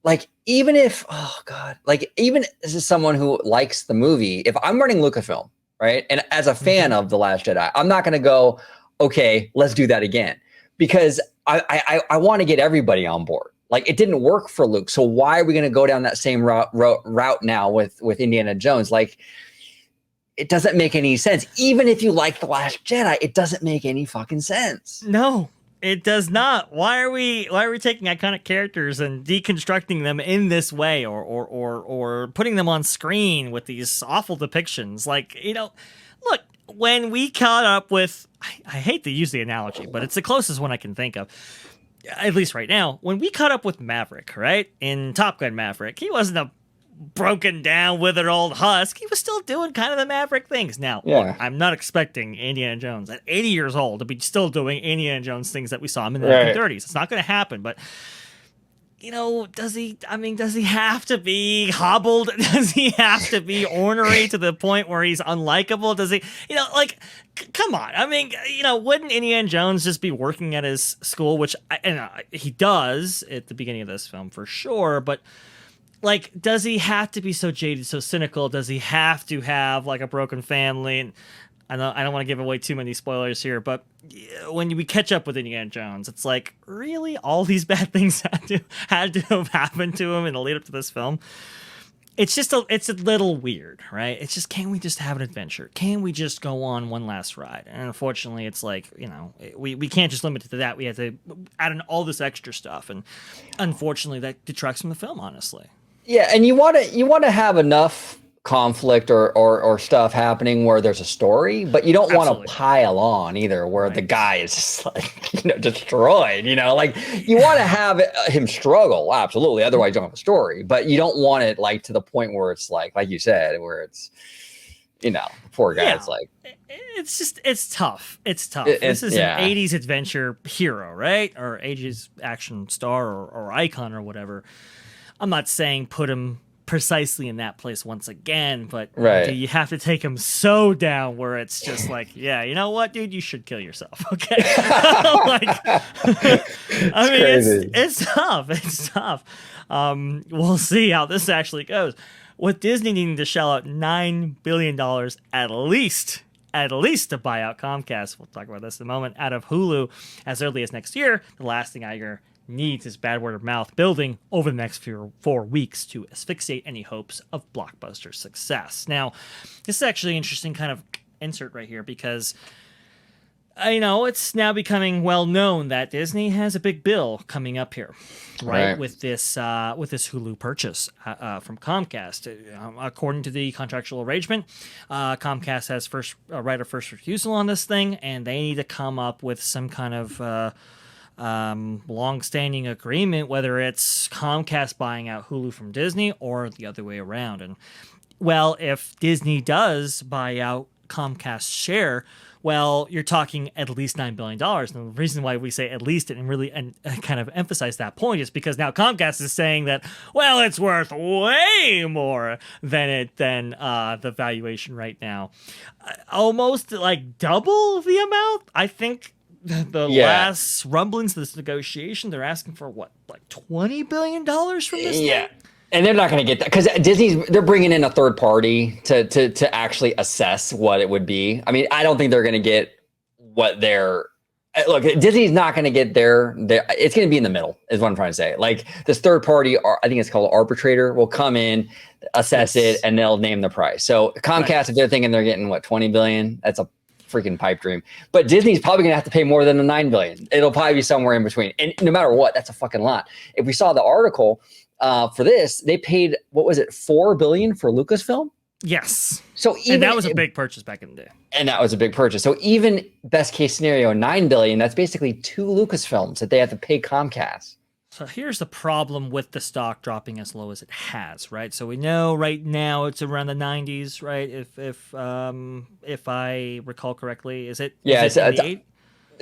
like, even if, oh God, like even as someone who likes the movie, if I'm running Lucasfilm, right? And as a fan of The Last Jedi, I'm not going to go, okay, let's do that again. Because I want to get everybody on board. Like it didn't work for Luke. So why are we going to go down that same route now with Indiana Jones? Like it doesn't make any sense. Even if you like The Last Jedi, it doesn't make any fucking sense. No, it does not. Why are we taking iconic characters and deconstructing them in this way or putting them on screen with these awful depictions? Like, look, when we caught up with, I hate to use the analogy, but it's the closest one I can think of, at least right now, when we caught up with Maverick, right? In Top Gun Maverick, he wasn't a broken down, withered old husk. He was still doing kind of the Maverick things. Now, look, I'm not expecting Indiana Jones at 80 years old to be still doing Indiana Jones things that we saw him in the 1930s. It's not going to happen, but does he have to be hobbled? Does he have to be ornery to the point where he's unlikable? Does he, come on. I mean, wouldn't Indiana Jones just be working at his school, which he does at the beginning of this film for sure, but like, does he have to be so jaded, so cynical? Does he have to have like a broken family? And I don't want to give away too many spoilers here, but when we catch up with Indiana Jones, it's like, really, all these bad things had to have happened to him in the lead up to this film. It's a little weird, right? It's just, can we just have an adventure? Can we just go on one last ride? And unfortunately, it's like, we can't just limit it to that. We have to add in all this extra stuff, and unfortunately, that detracts from the film, honestly. Yeah, and you want to have enough conflict or stuff happening where there's a story, but you don't want to pile on either where the guy is just like destroyed. Like you want to have him struggle, absolutely. Otherwise, you don't have a story. But you don't want it like to the point where it's like you said, where it's poor guy. It's like it's tough. It's tough. This is an 80s adventure hero, right? Or 80s action star or icon or whatever. I'm not saying put him precisely in that place once again, but do you have to take him so down where it's just like, yeah, you know what, dude, you should kill yourself, okay? It's tough. It's tough. We'll see how this actually goes. With Disney needing to shell out $9 billion at least to buy out Comcast, we'll talk about this in a moment, out of Hulu as early as next year, the last thing I hear needs his bad word of mouth building over the next 4 weeks to asphyxiate any hopes of blockbuster success. Now, this is actually an interesting kind of insert right here because it's now becoming well known that Disney has a big bill coming up here, right? With this Hulu purchase from Comcast. According to the contractual arrangement, Comcast has right of first refusal on this thing, and they need to come up with some kind of long-standing agreement, whether it's Comcast buying out Hulu from Disney or the other way around. And well, if Disney does buy out Comcast's share, well, you're talking at least $9 billion. And the reason why we say at least and really kind of emphasize that point is because now Comcast is saying that, well, it's worth way more than the valuation right now. Almost like double the amount. I think the last rumblings of this negotiation, they're asking for what, like $20 billion from this thing? And they're not going to get that because they're bringing in a third party to actually assess what it would be. I mean, I don't think they're going to get what look, Disney's not going to get it's going to be in the middle is what I'm trying to say. Like this third party, I think it's called arbitrator, will come in, assess it, and they'll name the price. So Comcast, if they're thinking they're getting what, 20 billion, that's a freaking pipe dream. But Disney's probably going to have to pay more than the 9 billion. It'll probably be somewhere in between. And no matter what, that's a fucking lot. If we saw the article, for this, they paid, what was it, $4 billion for Lucasfilm? Yes. So that was a big purchase back in the day. And that was a big purchase. So even best case scenario, $9 billion, that's basically 2 Lucasfilms that they have to pay Comcast. So here's the problem with the stock dropping as low as it has, right? So we know right now it's around the 90s, right? If I recall correctly, is it? Yeah, is it 88?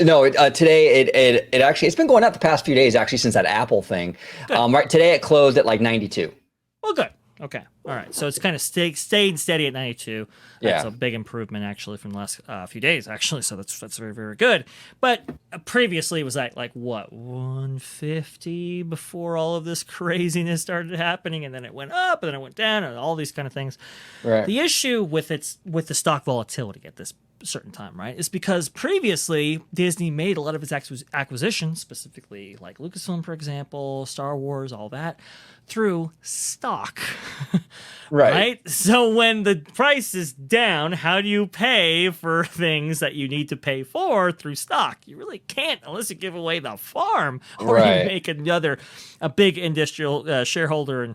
No, today it actually, it's been going up the past few days actually since that Apple thing. Right today it closed at like 92. Well, good. Okay. All right. So it's kind of stayed steady at 92. That's a big improvement actually from the last few days actually. So that's very, very good. But previously it was at like what, 150 before all of this craziness started happening, and then it went up and then it went down and all these kind of things. Right. The issue with the stock volatility at this certain time, right, is because previously Disney made a lot of its acquisitions, specifically like Lucasfilm, for example, Star Wars, all that, through stock. Right? So when the price is down, how do you pay for things that you need to pay for through stock? You really can't unless you give away the farm or you make a big industrial shareholder and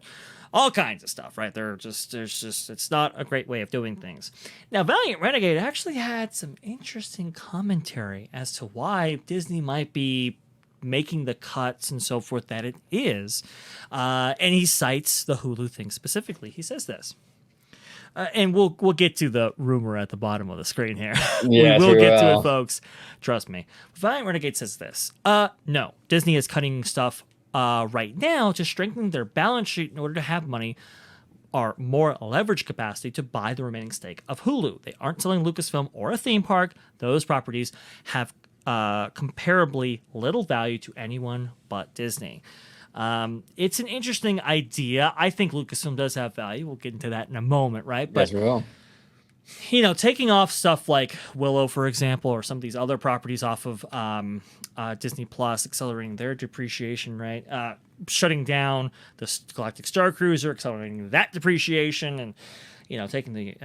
all kinds of stuff, right? It's not a great way of doing things. Now, Valiant Renegade actually had some interesting commentary as to why Disney might be making the cuts and so forth that it is. And he cites the Hulu thing specifically. He says this. And we'll get to the rumor at the bottom of the screen here. Yeah, we will get to it, folks. Trust me. Valiant Renegade says this. No, Disney is cutting stuff right now to strengthen their balance sheet in order to have money or more leverage capacity to buy the remaining stake of Hulu. They aren't selling Lucasfilm or a theme park. Those properties have comparably little value to anyone but Disney. It's an interesting idea. I think Lucasfilm does have value. We'll get into that in a moment, right? But, yes, we will. Taking off stuff like Willow, for example, or some of these other properties off of Disney Plus, accelerating their depreciation, right? Shutting down the Galactic Star Cruiser, accelerating that depreciation, and taking the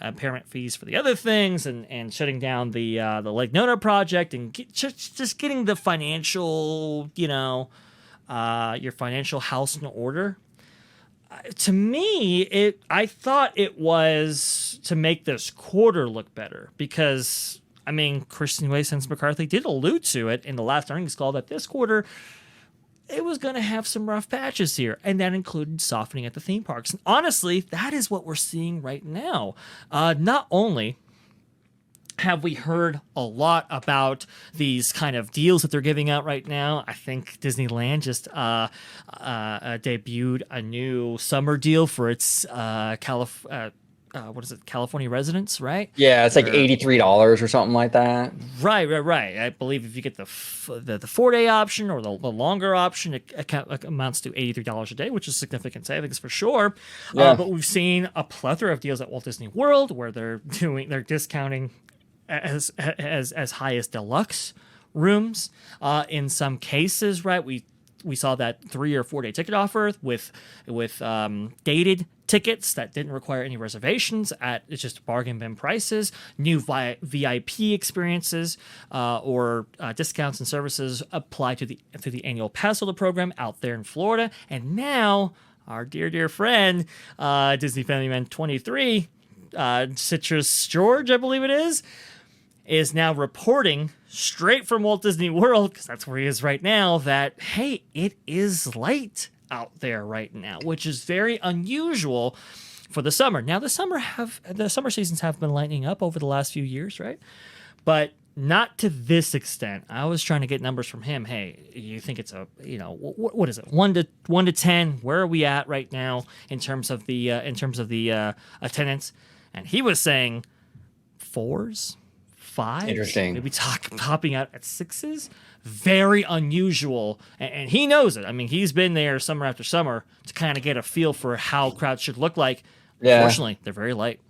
impairment fees for the other things, and shutting down the Lake Nona project, and just getting the financial, your financial house in order. To me, I thought it was to make this quarter look better because, Kristen Wiig McCarthy did allude to it in the last earnings call that this quarter, it was going to have some rough patches here, and that included softening at the theme parks. And honestly, that is what we're seeing right now. Not only have we heard a lot about these kind of deals that they're giving out right now. I think Disneyland just debuted a new summer deal for its California residents, right? Yeah, it's like $83 or something like that. Right. I believe if you get the 4-day option or the longer option, it amounts to $83 a day, which is significant savings for sure. Yeah. But we've seen a plethora of deals at Walt Disney World where they're discounting as high as deluxe rooms in some cases, right? We we saw that 3 or 4 day ticket offer with dated tickets that didn't require any reservations at it's just bargain bin prices, new VIP experiences or discounts and services apply to the annual pass holder program out there in Florida. And now our dear friend Disney Family Man 23, Citrus George, I believe it is now reporting straight from Walt Disney World, because that's where he is right now, that, hey, it is light out there right now, which is very unusual for the summer. Now, the summer seasons have been lightening up over the last few years, right? But not to this extent. I was trying to get numbers from him. Hey, you think it's what is it? 1 to 10? Where are we at right now in terms of the attendance? And he was saying 4s. 5s, Interesting. maybe topping out at 6s. Very unusual, and he knows it. I mean, he's been there summer after summer to kind of get a feel for how crowds should look like. Yeah. Fortunately, they're very light.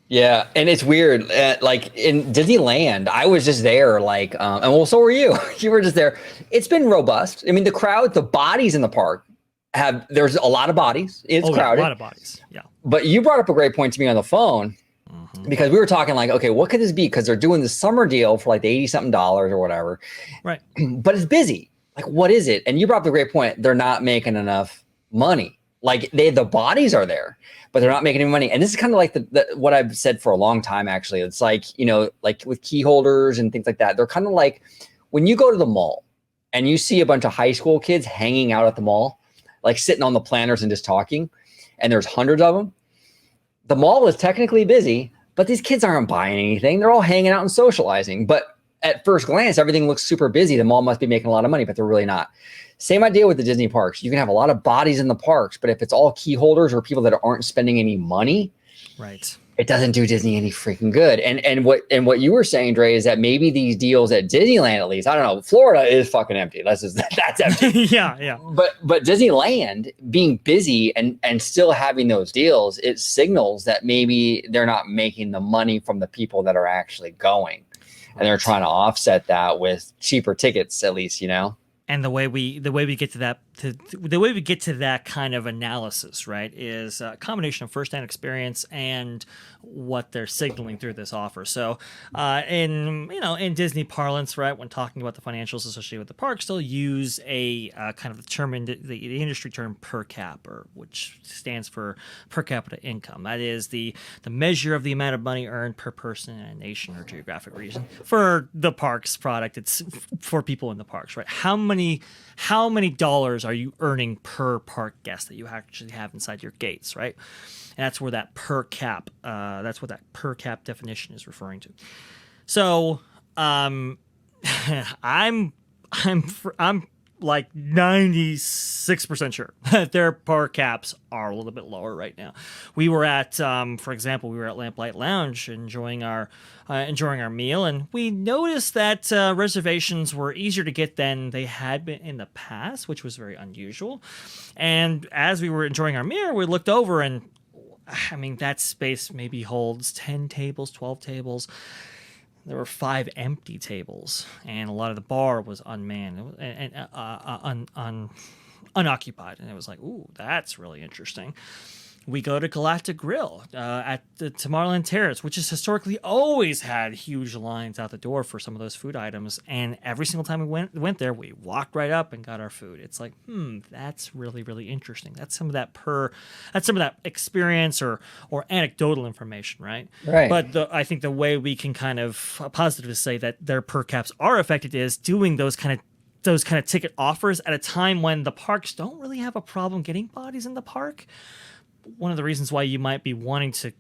Yeah, and it's weird. Like in Disneyland, I was just there. Like, and well, so were you. You were just there. It's been robust. I mean, the bodies in the park there's a lot of bodies. It's crowded. A lot of bodies. Yeah. But you brought up a great point to me on the phone. Because we were talking like, okay, what could this be? Because they're doing the summer deal for like the $80-something or whatever. Right. But it's busy. Like, what is it? And you brought up a great point. They're not making enough money. Like the bodies are there, but they're not making any money. And this is kind of like what I've said for a long time, actually. It's like, like with key holders and things like that. They're kind of like when you go to the mall and you see a bunch of high school kids hanging out at the mall, like sitting on the planters and just talking, and there's hundreds of them. The mall is technically busy, but these kids aren't buying anything. They're all hanging out and socializing. But at first glance, everything looks super busy. The mall must be making a lot of money, but they're really not. Same idea with the Disney parks. You can have a lot of bodies in the parks, but if it's all key holders or people that aren't spending any money, right, it doesn't do Disney any freaking good. And what you were saying, Dre, is that maybe these deals at Disneyland, at least, I don't know, Florida is fucking empty. That's empty. yeah. But Disneyland being busy and still having those deals, it signals that maybe they're not making the money from the people that are actually going, and they're trying to offset that with cheaper tickets, at least, And the way we get to that kind of analysis, right, is a combination of first-hand experience and what they're signaling through this offer. So, in Disney parlance, right, when talking about the financials associated with the parks, they'll use a kind of the term the industry term per cap, which stands for per capita income. That is the measure of the amount of money earned per person in a nation or geographic region. For the parks product, it's for people in the parks, right? How many dollars are you earning per park guest that you actually have inside your gates, right? And that's where that per cap definition is referring to. So, I'm like 96% sure that their par caps are a little bit lower right now. We were at, for example, Lamplight Lounge enjoying our meal, and we noticed that reservations were easier to get than they had been in the past, which was very unusual. And as we were enjoying our meal, we looked over, and I mean, that space maybe holds 10 tables, 12 tables. There were 5 empty tables, and a lot of the bar was unmanned and unoccupied. And it was like, ooh, that's really interesting. We go to Galactic Grill at the Tomorrowland Terrace, which has historically always had huge lines out the door for some of those food items. And every single time we went there, we walked right up and got our food. It's like, that's really, really interesting. That's some of that experience or anecdotal information, right? Right. But I think the way we can kind of positively say that their per caps are affected is doing those kind of ticket offers at a time when the parks don't really have a problem getting bodies in the park. One of the reasons why you might be wanting to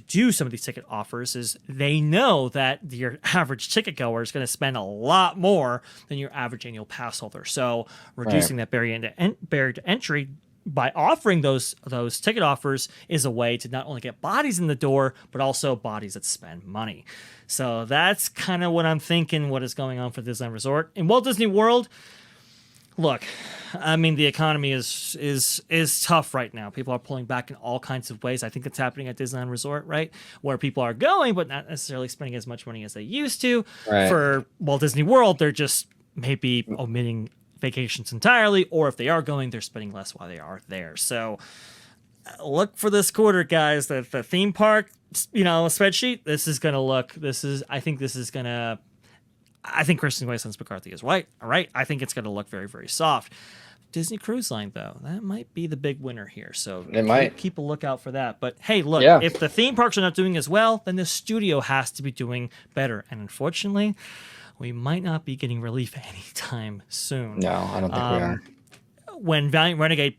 do some of these ticket offers is they know that your average ticket goer is going to spend a lot more than your average annual pass holder. So reducing that barrier to entry by offering those ticket offers is a way to not only get bodies in the door, but also bodies that spend money. So that's kind of what I'm thinking, what is going on for Disneyland Resort. In Walt Disney World, look, I mean, the economy is tough right now. People are pulling back in all kinds of ways. I think it's happening at Disneyland Resort, right? Where people are going, but not necessarily spending as much money as they used to. Right. For Walt Disney World, they're just maybe omitting vacations entirely, or if they are going, they're spending less while they are there. So look for this quarter, guys. The theme park, spreadsheet. I think Kristen Wasteland's McCarthy is right. All right. I think it's going to look very, very soft. Disney Cruise Line, though, that might be the big winner here. So keep a lookout for that. But hey, look, if the theme parks are not doing as well, then the studio has to be doing better. And unfortunately, we might not be getting relief anytime soon. No, I don't think we are. When Valiant Renegade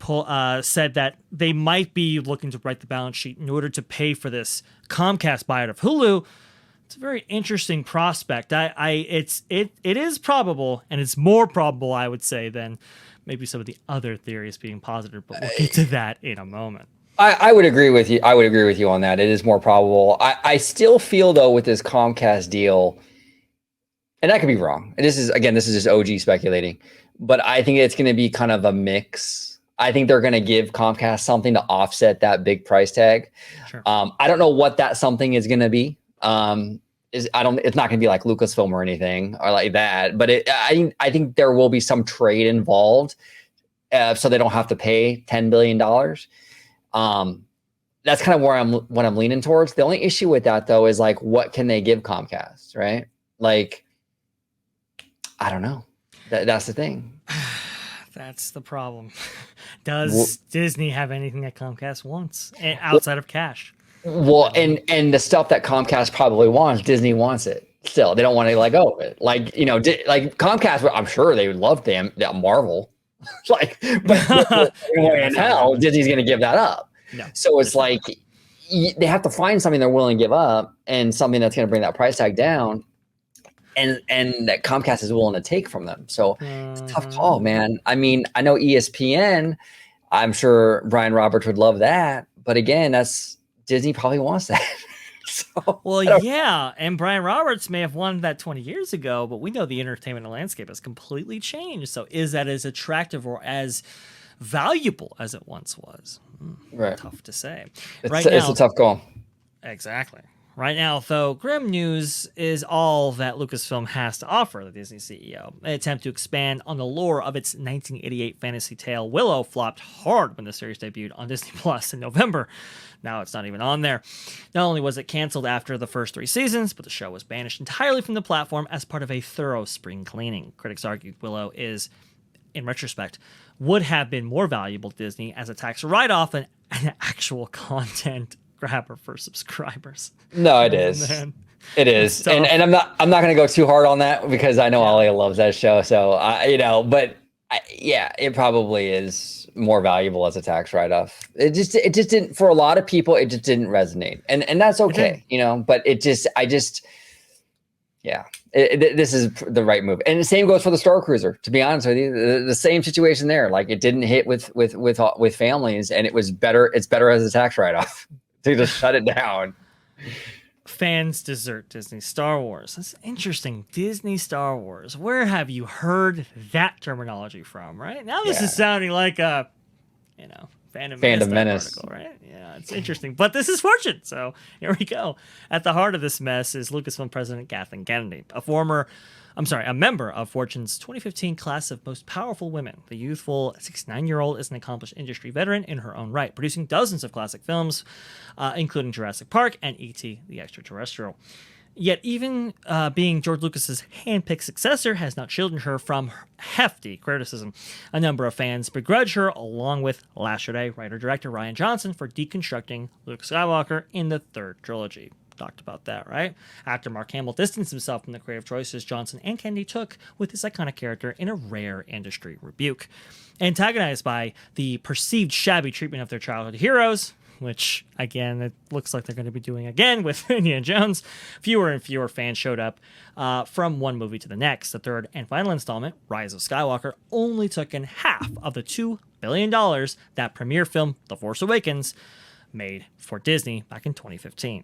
said that they might be looking to write the balance sheet in order to pay for this Comcast buyout of Hulu, it's a very interesting prospect. It is probable, and it's more probable, I would say, than maybe some of the other theories being positive. But we'll get to that in a moment. I would agree with you. I would agree with you on that. It is more probable. I still feel though with this Comcast deal, and I could be wrong. This is just OG speculating, but I think it's going to be kind of a mix. I think they're going to give Comcast something to offset that big price tag. Sure. I don't know what that something is going to be. It's not going to be like Lucasfilm or anything or like that, but I think there will be some trade involved, so they don't have to pay $10 billion. That's kind of what I'm leaning towards. The only issue with that though is like, what can they give Comcast, right? Like, I don't know. That's the thing. That's the problem. Does Disney have anything that Comcast wants outside of cash? Well, and the stuff that Comcast probably wants, Disney wants it still. They don't want to let go of it. Like, like Comcast, I'm sure they would love them, that Marvel. Like, but in hell, Disney's going to give that up. No, so it's like they have to find something they're willing to give up and something that's going to bring that price tag down, and that Comcast is willing to take from them. So it's a tough call, man. I mean, I know ESPN. I'm sure Brian Roberts would love that, but again, that's Disney probably wants that. So, yeah, and Brian Roberts may have won that 20 years ago, but we know the entertainment landscape has completely changed. So is that as attractive or as valuable as it once was? Right. Tough to say. It's a tough call. Exactly. Right now, though, grim news is all that Lucasfilm has to offer the Disney CEO. An attempt to expand on the lore of its 1988 fantasy tale Willow flopped hard when the series debuted on Disney Plus in November. Now it's not even on there. Not only was it canceled after the first 3 seasons, but the show was banished entirely from the platform as part of a thorough spring cleaning. Critics argued Willow is, in retrospect, would have been more valuable to Disney as a tax write-off than an actual content grabber for subscribers. No, it is. Man. It is. And I'm not going to go too hard on that because I know Alia loves that show. So, it probably is more valuable as a tax write-off. It just didn't, for a lot of people, it just didn't resonate. And that's okay, but this is the right move. And the same goes for the Star Cruiser, to be honest with you, the same situation there. Like it didn't hit with families, and it was better. It's better as a tax write-off to just shut it down. Fans desert Disney Star Wars. That's interesting. Disney Star Wars. Where have you heard that terminology from? Right now, this is sounding like a, Phantom Menace article, right? Yeah, it's interesting. But this is Fortune, so here we go. At the heart of this mess is Lucasfilm president Kathleen Kennedy, a member of Fortune's 2015 class of most powerful women. The youthful 69-year-old is an accomplished industry veteran in her own right, producing dozens of classic films, including Jurassic Park and E.T. the Extraterrestrial. Yet even being George Lucas's hand-picked successor has not shielded her from hefty criticism. A number of fans begrudge her, along with Last Jedi writer-director Rian Johnson, for deconstructing Luke Skywalker in the third trilogy. Talked about that, right? Actor Mark Hamill distanced himself from the creative choices Johnson and Kennedy took with his iconic character in a rare industry rebuke. Antagonized by the perceived shabby treatment of their childhood heroes, which, again, it looks like they're going to be doing again with Indiana Jones, fewer and fewer fans showed up from one movie to the next. The third and final installment, Rise of Skywalker, only took in half of the $2 billion that premiere film The Force Awakens made for Disney back in 2015.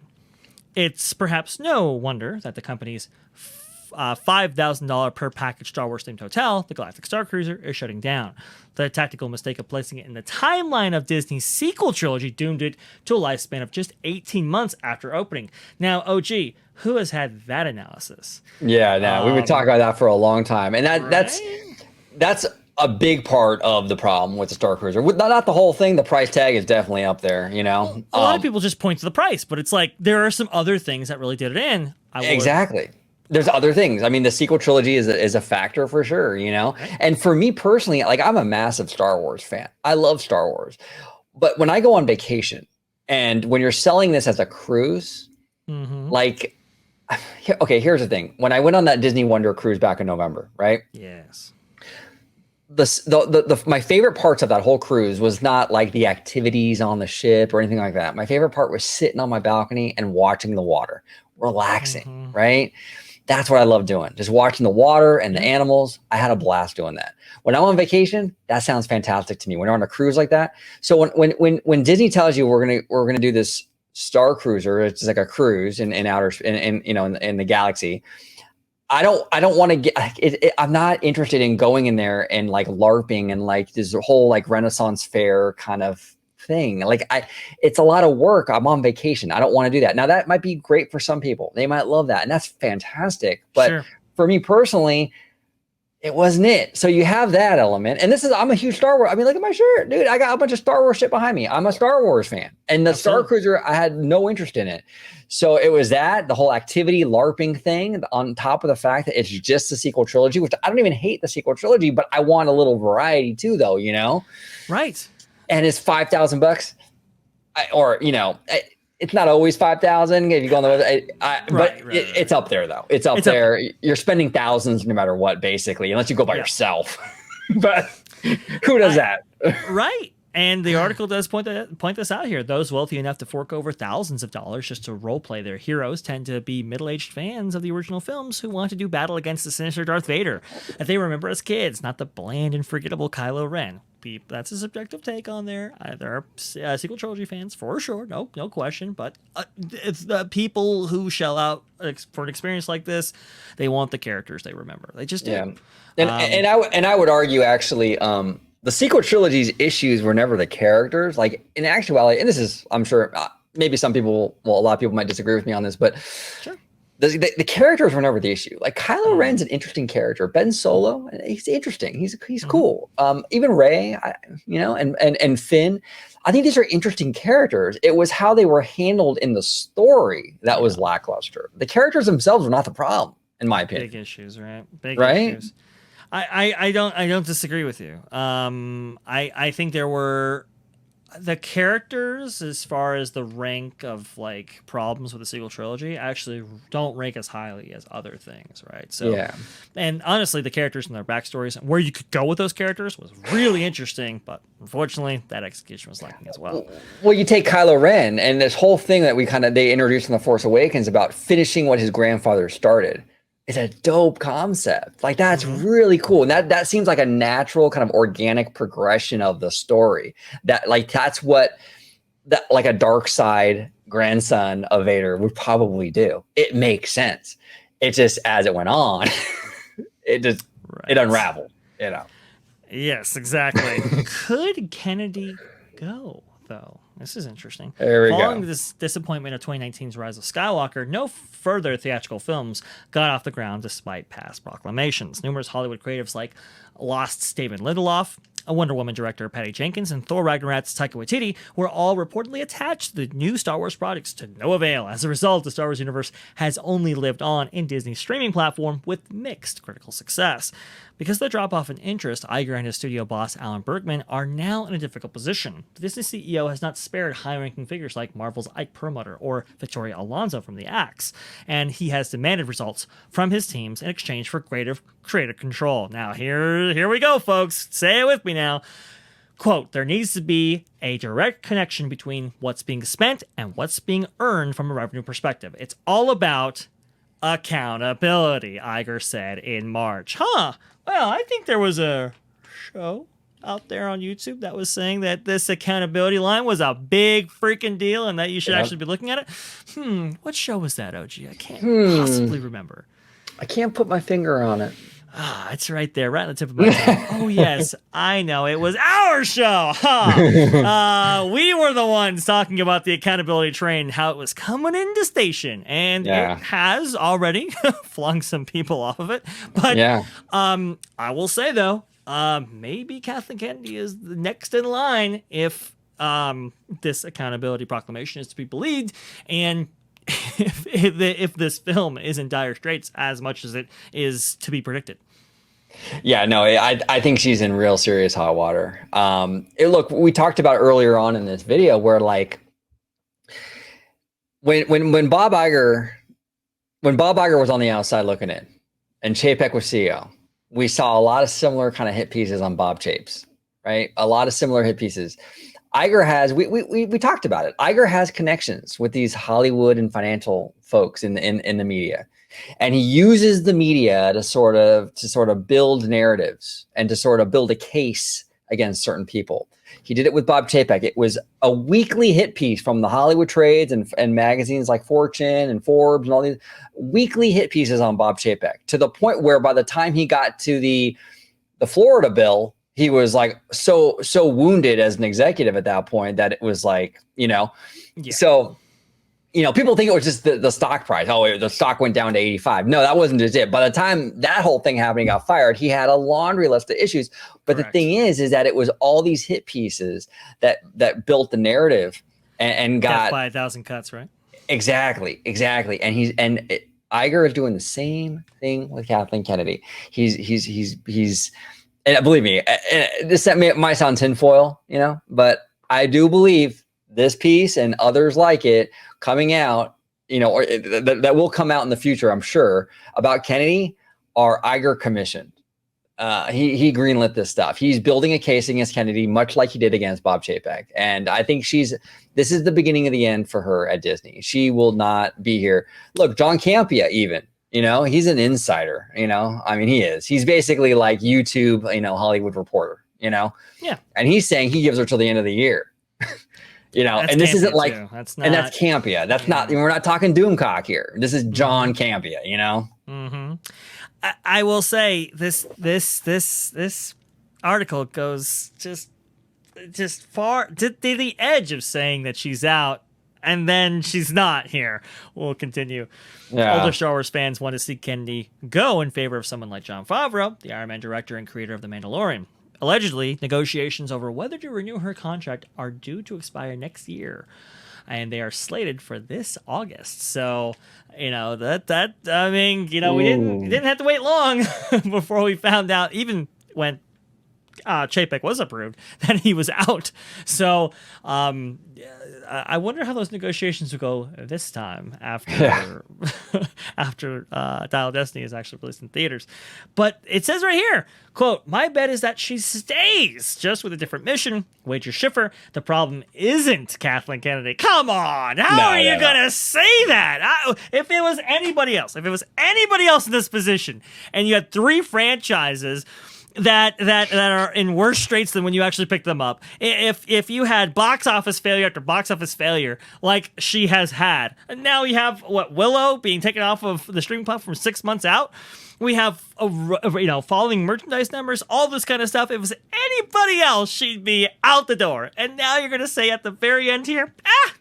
It's perhaps no wonder that the company's $5,000 per package Star Wars themed hotel, the Galactic Star Cruiser, is shutting down. The tactical mistake of placing it in the timeline of Disney's sequel trilogy doomed it to a lifespan of just 18 months after opening. Now, OG, who has had that analysis? Yeah, no, we've been talking about that for a long time, and that's a big part of the problem with the Star Cruiser. Not the whole thing. The price tag is definitely up there, you know. A lot of people just point to the price, but it's like there are some other things that really did it in. Exactly. There's other things. I mean, the sequel trilogy is a factor for sure, you know. Right. And for me personally, like I'm a massive Star Wars fan. I love Star Wars. But when I go on vacation, and when you're selling this as a cruise, like, okay, here's the thing. When I went on that Disney Wonder cruise back in November, right? Yes. My favorite parts of that whole cruise was not like the activities on the ship or anything like that. My favorite part was sitting on my balcony and watching the water, relaxing, right? That's what I love doing. Just watching the water and the animals. I had a blast doing that. When I'm on vacation, that sounds fantastic to me. When you're on a cruise like that. So when Disney tells you we're gonna do this Star Cruiser, it's like a cruise in the galaxy. I don't want to get it. I'm not interested in going in there and like LARPing and like this whole like Renaissance fair kind of thing. Like it's a lot of work. I'm on vacation. I don't want to do that. Now that might be great for some people. They might love that, and that's fantastic. But for me personally, it wasn't it. So you have that element, and I'm a huge Star Wars. I mean, look at my shirt, dude. I got a bunch of Star Wars shit behind me. I'm a Star Wars fan, and the Star Cruiser, I had no interest in it. So it was that the whole activity LARPing thing on top of the fact that it's just the sequel trilogy, which I don't even hate the sequel trilogy, but I want a little variety too, though. You know, right? And it's $5,000, or you know. It's not always 5,000 if you go on the website, it's up there though. It's up there. You're spending thousands no matter what, basically, unless you go by yourself. But who does that? Right. And the article does point this out here. Those wealthy enough to fork over thousands of dollars just to roleplay their heroes tend to be middle-aged fans of the original films who want to do battle against the sinister Darth Vader that they remember as kids, not the bland and forgettable Kylo Ren. That's a subjective take on there. There are sequel trilogy fans for sure, no question. But it's the people who shell out for an experience like this. They want the characters they remember. They just do. Yeah. And I would argue actually, the sequel trilogy's issues were never the characters. Like in actuality, and this is, I'm sure, maybe a lot of people might disagree with me on this, but the characters were never the issue. Like Kylo Ren's an interesting character. Ben Solo, he's interesting. He's cool. Even Rey, and Finn. I think these are interesting characters. It was how they were handled in the story that was lackluster. The characters themselves were not the problem, in my opinion. Big issues, right? Big issues. I don't disagree with you. I think there were the characters, as far as the rank of like problems with the sequel trilogy, actually don't rank as highly as other things, right? So and honestly, the characters and their backstories and where you could go with those characters was really interesting, but unfortunately that execution was lacking as well. Well, you take Kylo Ren and this whole thing that they introduced in The Force Awakens about finishing what his grandfather started. It's a dope concept. Like that's really cool. And that seems like a natural kind of organic progression of the story. That's what like a dark side grandson of Vader would probably do. It makes sense. It just, as it went on, it unraveled, you know? Yes, exactly. Could Kennedy go though? This is interesting. There we Following go. this disappointment of 2019's Rise of Skywalker, no further theatrical films got off the ground despite past proclamations. Numerous Hollywood creatives like Lost's David Lindelof, a Wonder Woman director Patty Jenkins, and Thor Ragnarok's Taika Waititi were all reportedly attached to the new Star Wars projects to no avail. As a result, the Star Wars universe has only lived on in Disney's streaming platform with mixed critical success. Because of the drop-off in interest, Iger and his studio boss Alan Bergman are now in a difficult position. The Disney CEO has not spared high-ranking figures like Marvel's Ike Perlmutter or Victoria Alonso from The Axe, and he has demanded results from his teams in exchange for creative control. Now, here we go, folks. Say it with me now. Quote, there needs to be a direct connection between what's being spent and what's being earned from a revenue perspective. It's all about accountability, Iger said in March. Well, I think there was a show out there on YouTube that was saying that this accountability line was a big freaking deal and that you should actually be looking at it. What show was that, OG? I can't possibly remember. I can't put my finger on it. It's right there, right on the tip of my tongue. Oh, yes, I know. It was our show. We were the ones talking about the accountability train, how it was coming into station, and it has already flung some people off of it. But I will say, though, maybe Kathleen Kennedy is the next in line if this accountability proclamation is to be believed, and if this film is in dire straits as much as it is to be predicted. Yeah, no, I think she's in real serious hot water. Look, we talked about earlier on in this video where like when Bob Iger was on the outside looking in and Chapek was CEO, we saw a lot of similar kind of hit pieces on Bob Chapes, right? A lot of similar hit pieces. Iger has, we talked about it. Iger has connections with these Hollywood and financial folks in the media. And he uses the media to sort of build narratives and to sort of build a case against certain people. He did it with Bob Chapek. It was a weekly hit piece from the Hollywood trades and magazines like Fortune and Forbes and all these weekly hit pieces on Bob Chapek, to the point where by the time he got to the Florida bill, he was like so wounded as an executive at that point that it was like, so. People think it was just the stock price. Oh, the stock went down to 85. No, that wasn't just it. By the time that whole thing happened, he got fired. He had a laundry list of issues. But Correct. The thing is that it was all these hit pieces that built the narrative and got death by 1,000 cuts, right? Exactly. And Iger is doing the same thing with Kathleen Kennedy. He's and believe me, this might sound tinfoil, but I do believe this piece and others like it coming out, or that will come out in the future, I'm sure, about Kennedy are Iger commissioned. He greenlit this stuff. He's building a case against Kennedy, much like he did against Bob Chapek. And I think this is the beginning of the end for her at Disney. She will not be here. Look, John Campea even, he's an insider, I mean, he is. He's basically like YouTube, Hollywood reporter, Yeah. And he's saying he gives her till the end of the year. That's and this Campea isn't like, that's not, and that's Campea. That's not, we're not talking Doomcock here. This is John Campea, Mm-hmm. I will say this article goes just far to the edge of saying that she's out and then she's not here. We'll continue. Yeah. Older Star Wars fans want to see Kennedy go in favor of someone like Jon Favreau, the Iron Man director and creator of The Mandalorian. Allegedly, negotiations over whether to renew her contract are due to expire next year, and they are slated for this August. So, we didn't have to wait long before we found out, even when Chapek was approved, that he was out. So, I wonder how those negotiations will go this time after after Dial of Destiny is actually released in theaters. But it says right here, quote, "My bet is that she stays, just with a different mission. Wager Schiffer. The problem isn't Kathleen Kennedy." Come on, how are you gonna say that? If it was anybody else in this position, and you had 3 franchises that are in worse straits than when you actually pick them up. If you had box office failure after box office failure, like she has had, and now you have Willow being taken off of the streaming platform 6 months out. We have falling merchandise numbers, all this kind of stuff. If it was anybody else, she'd be out the door. And now you're gonna say at the very end here,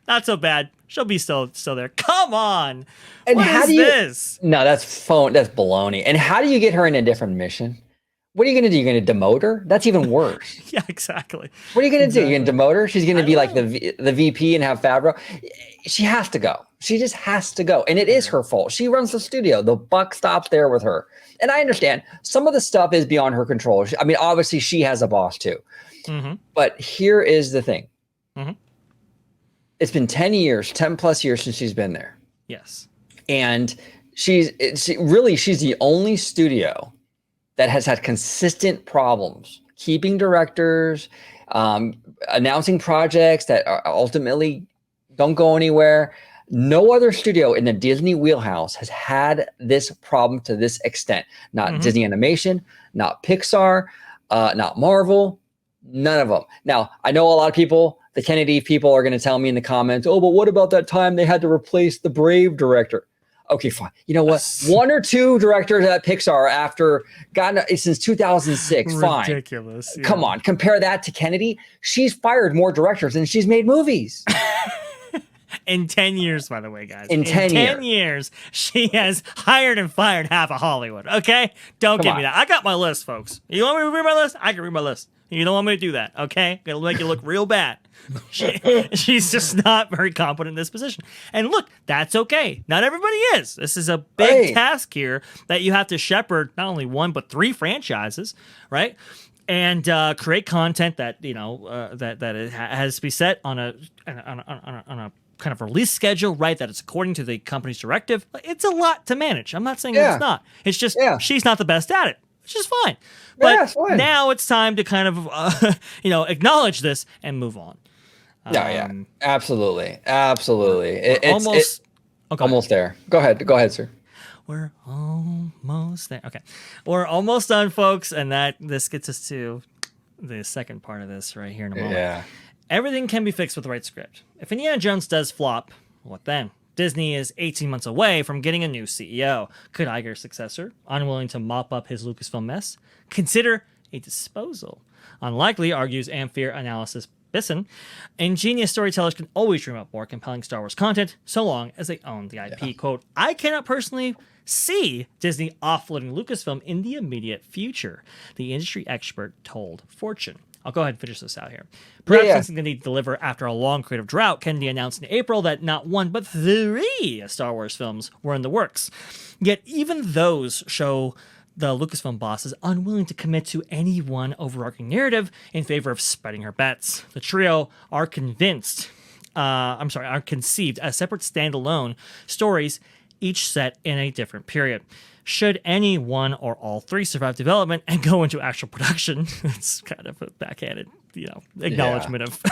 not so bad. She'll be still there. Come on. And what how is do you? This? No, that's baloney. And how do you get her in a different mission? What are you going to do? You're going to demote her? That's even worse. Yeah, exactly. What are you going to do? You're going to demote her? She's going to be like the VP and have Favreau? She has to go. She just has to go. And it is her fault. She runs the studio. The buck stops there with her. And I understand some of the stuff is beyond her control. I mean, obviously she has a boss too. Mm-hmm. But here is the thing. Mm-hmm. It's been 10 plus years since she's been there. Yes. And she's the only studio that has had consistent problems keeping directors, announcing projects that ultimately don't go anywhere. No other studio in the Disney wheelhouse has had this problem to this extent. Not Disney Animation, not Pixar, not Marvel, none of them. Now, I know a lot of people, the Kennedy people, are going to tell me in the comments, oh, but what about that time they had to replace the Brave director? Okay, fine. You know what? 1 or 2 directors at Pixar after since 2006. Fine. Ridiculous. Yeah. Come on. Compare that to Kennedy. She's fired more directors than she's made movies. In 10 years, by the way, guys. In 10 years, she has hired and fired half of Hollywood. Okay? Don't give me that. I got my list, folks. You want me to read my list? I can read my list. You don't want me to do that, okay? It'll make you look real bad. She's just not very competent in this position. And look, that's okay. Not everybody is. This is a big task here that you have to shepherd not only one, but 3 franchises, right? And create content that, that it has to be set on a kind of release schedule, right? That it's according to the company's directive. It's a lot to manage. I'm not saying it's not. It's just she's not the best at it, which is fine. But now it's time to kind of, acknowledge this and move on. Absolutely. Almost there. Go ahead, sir. We're almost there. Okay. We're almost done, folks. And this gets us to the second part of this right here in a moment. Yeah. Everything can be fixed with the right script. If Indiana Jones does flop, what then? Disney is 18 months away from getting a new CEO. Could Iger's successor, unwilling to mop up his Lucasfilm mess, consider a disposal? Unlikely, argues Ampere Analysis Bisson. Ingenious storytellers can always dream up more compelling Star Wars content so long as they own the IP. Yeah. Quote, I cannot personally see Disney offloading Lucasfilm in the immediate future, the industry expert told Fortune. I'll go ahead and finish this out here. Perhaps since they need to deliver after a long creative drought, Kennedy announced in April that not 1 but 3 Star Wars films were in the works. Yet even those show the Lucasfilm boss is unwilling to commit to any one overarching narrative in favor of spreading her bets. The trio are conceived as separate standalone stories, each set in a different period. Should any one or all 3 survive development and go into actual production, it's kind of a backhanded, acknowledgement of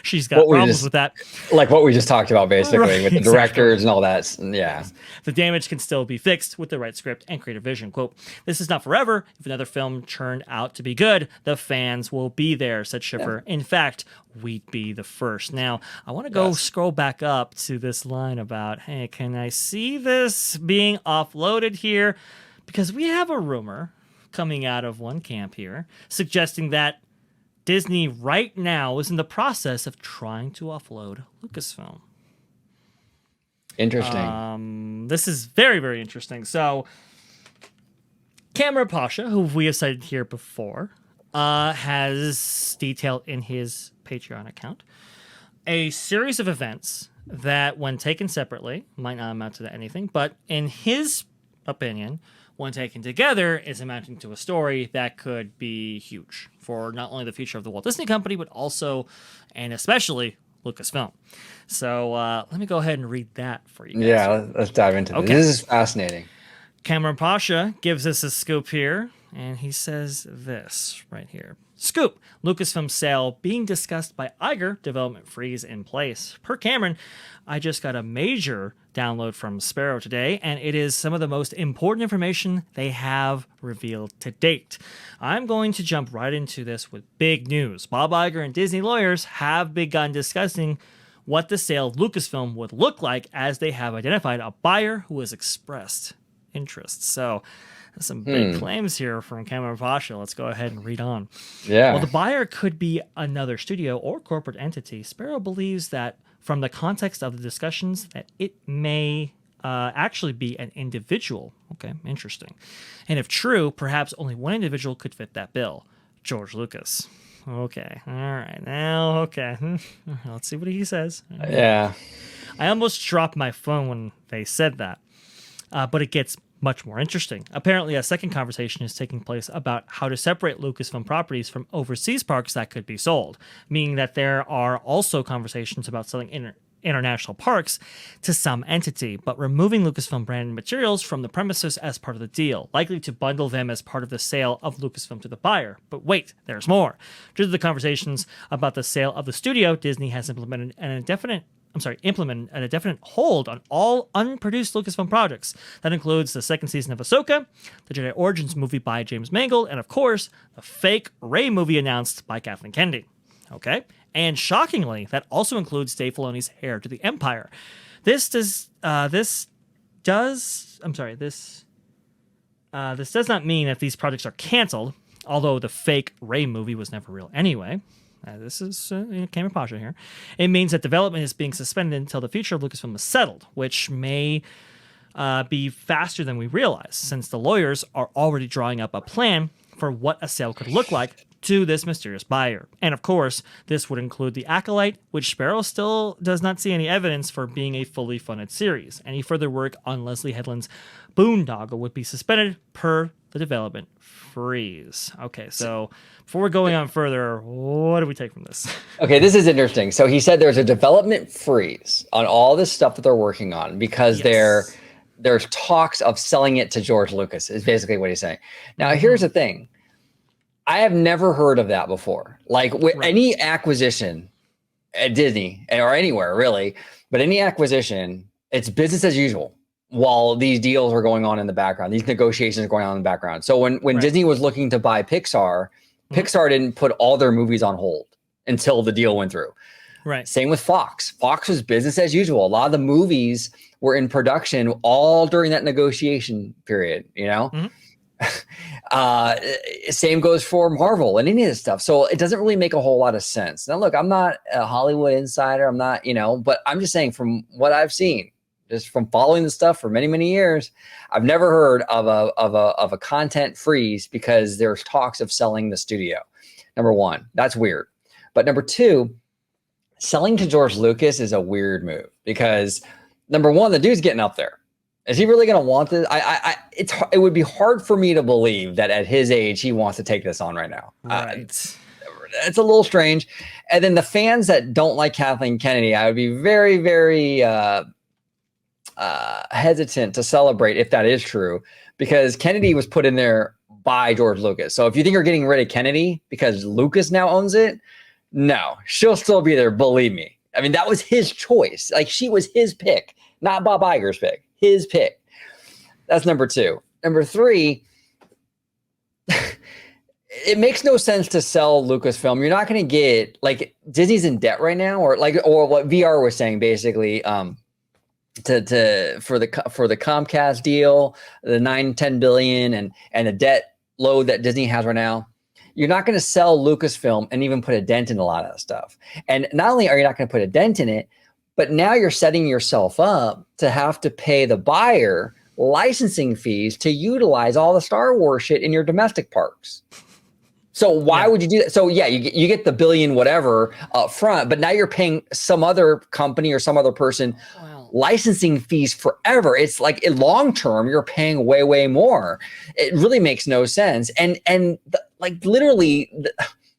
she's got problems with that. Like what we just talked about, basically, with the directors and all that. Yeah. The damage can still be fixed with the right script and creative vision. Quote, this is not forever. If another film turned out to be good, the fans will be there, said Schiffer. Yeah. In fact, we'd be the first. Now, I want to go scroll back up to this line about, hey, can I see this being offloaded here? Because we have a rumor coming out of one camp here suggesting that Disney right now is in the process of trying to offload Lucasfilm. Interesting. This is very, very interesting. So, Cameron Pasha, who we have cited here before, has detailed in his Patreon account a series of events that, when taken separately, might not amount to anything, but in his opinion, when taken together, is amounting to a story that could be huge for not only the future of the Walt Disney Company, but also and especially Lucasfilm. So let me go ahead and read that for you guys. Yeah, let's dive into this. Okay. This is fascinating. Cameron Pasha gives us a scoop here, and he says this right here. Scoop, Lucasfilm sale being discussed by Iger, development freeze in place. Per Cameron, I just got a major download from Sparrow today, and it is some of the most important information they have revealed to date. I'm going to jump right into this with big news. Bob Iger and Disney lawyers have begun discussing what the sale of Lucasfilm would look like, as they have identified a buyer who has expressed interest. So some big claims here from Cameron Pasha. Let's go ahead and read on. Yeah. Well, the buyer could be another studio or corporate entity. Sparrow believes that from the context of the discussions that it may actually be an individual. Okay, interesting. And if true, perhaps only one individual could fit that bill. George Lucas. Okay, all right. Now, okay. Let's see what he says. Yeah. I almost dropped my phone when they said that. But it gets much more interesting. Apparently, a second conversation is taking place about how to separate Lucasfilm properties from overseas parks that could be sold, meaning that there are also conversations about selling international parks to some entity, but removing Lucasfilm branded materials from the premises as part of the deal, likely to bundle them as part of the sale of Lucasfilm to the buyer. But wait, there's more. Due to the conversations about the sale of the studio, Disney has implemented an indefinite hold on all unproduced Lucasfilm projects. That includes the second season of Ahsoka, the Jedi Origins movie by James Mangold, and of course, the fake Rey movie announced by Kathleen Kennedy. Okay? And shockingly, that also includes Dave Filoni's Heir to the Empire. This does not mean that these projects are canceled, although the fake Rey movie was never real anyway. This is Cayman Pasha here. It means that development is being suspended until the future of Lucasfilm is settled, which may be faster than we realize, since the lawyers are already drawing up a plan for what a sale could look like to this mysterious buyer. And of course, this would include The Acolyte, which Sparrow still does not see any evidence for being a fully funded series. Any further work on Leslie Headland's Boondoggle would be suspended per the development freeze. Okay, so before we're going on further, what do we take from this? Okay, this is interesting. So he said there's a development freeze on all this stuff that they're working on because there's talks of selling it to George Lucas, is basically what he's saying. Now, here's the thing. I have never heard of that before. Like with any acquisition at Disney or anywhere really, but any acquisition, it's business as usual while these deals are going on in the background. These negotiations are going on in the background. So when Disney was looking to buy Pixar, Pixar didn't put all their movies on hold until the deal went through. Right. Same with Fox. Fox was business as usual. A lot of the movies were in production all during that negotiation period, you know? Same goes for Marvel and any of this stuff. So it doesn't really make a whole lot of sense. Now, look, I'm not a Hollywood insider. I'm not, but I'm just saying from what I've seen, just from following the stuff for many, many years, I've never heard of a content freeze because there's talks of selling the studio. Number one, that's weird. But number two, selling to George Lucas is a weird move because number one, the dude's getting up there. Is he really going to want this? It would be hard for me to believe that at his age, he wants to take this on right now. Right. It's a little strange. And then the fans that don't like Kathleen Kennedy, I would be very, very hesitant to celebrate if that is true, because Kennedy was put in there by George Lucas. So if you think you're getting rid of Kennedy because Lucas now owns it, no, she'll still be there. Believe me. I mean, that was his choice. Like, she was his pick, not Bob Iger's pick. His pick. That's number two. Number three, it makes no sense to sell Lucasfilm. You're not going to get, like, Disney's in debt right now, or what VR was saying basically, for the Comcast deal, the 9-10 billion and the debt load that Disney has right now. You're not going to sell Lucasfilm and even put a dent in a lot of that stuff. And not only are you not going to put a dent in it, but now you're setting yourself up to have to pay the buyer licensing fees to utilize all the Star Wars shit in your domestic parks. So why would you do that? So yeah, you get the billion whatever up front, but now you're paying some other company or some other person licensing fees forever. It's like in long term, you're paying way, way more. It really makes no sense.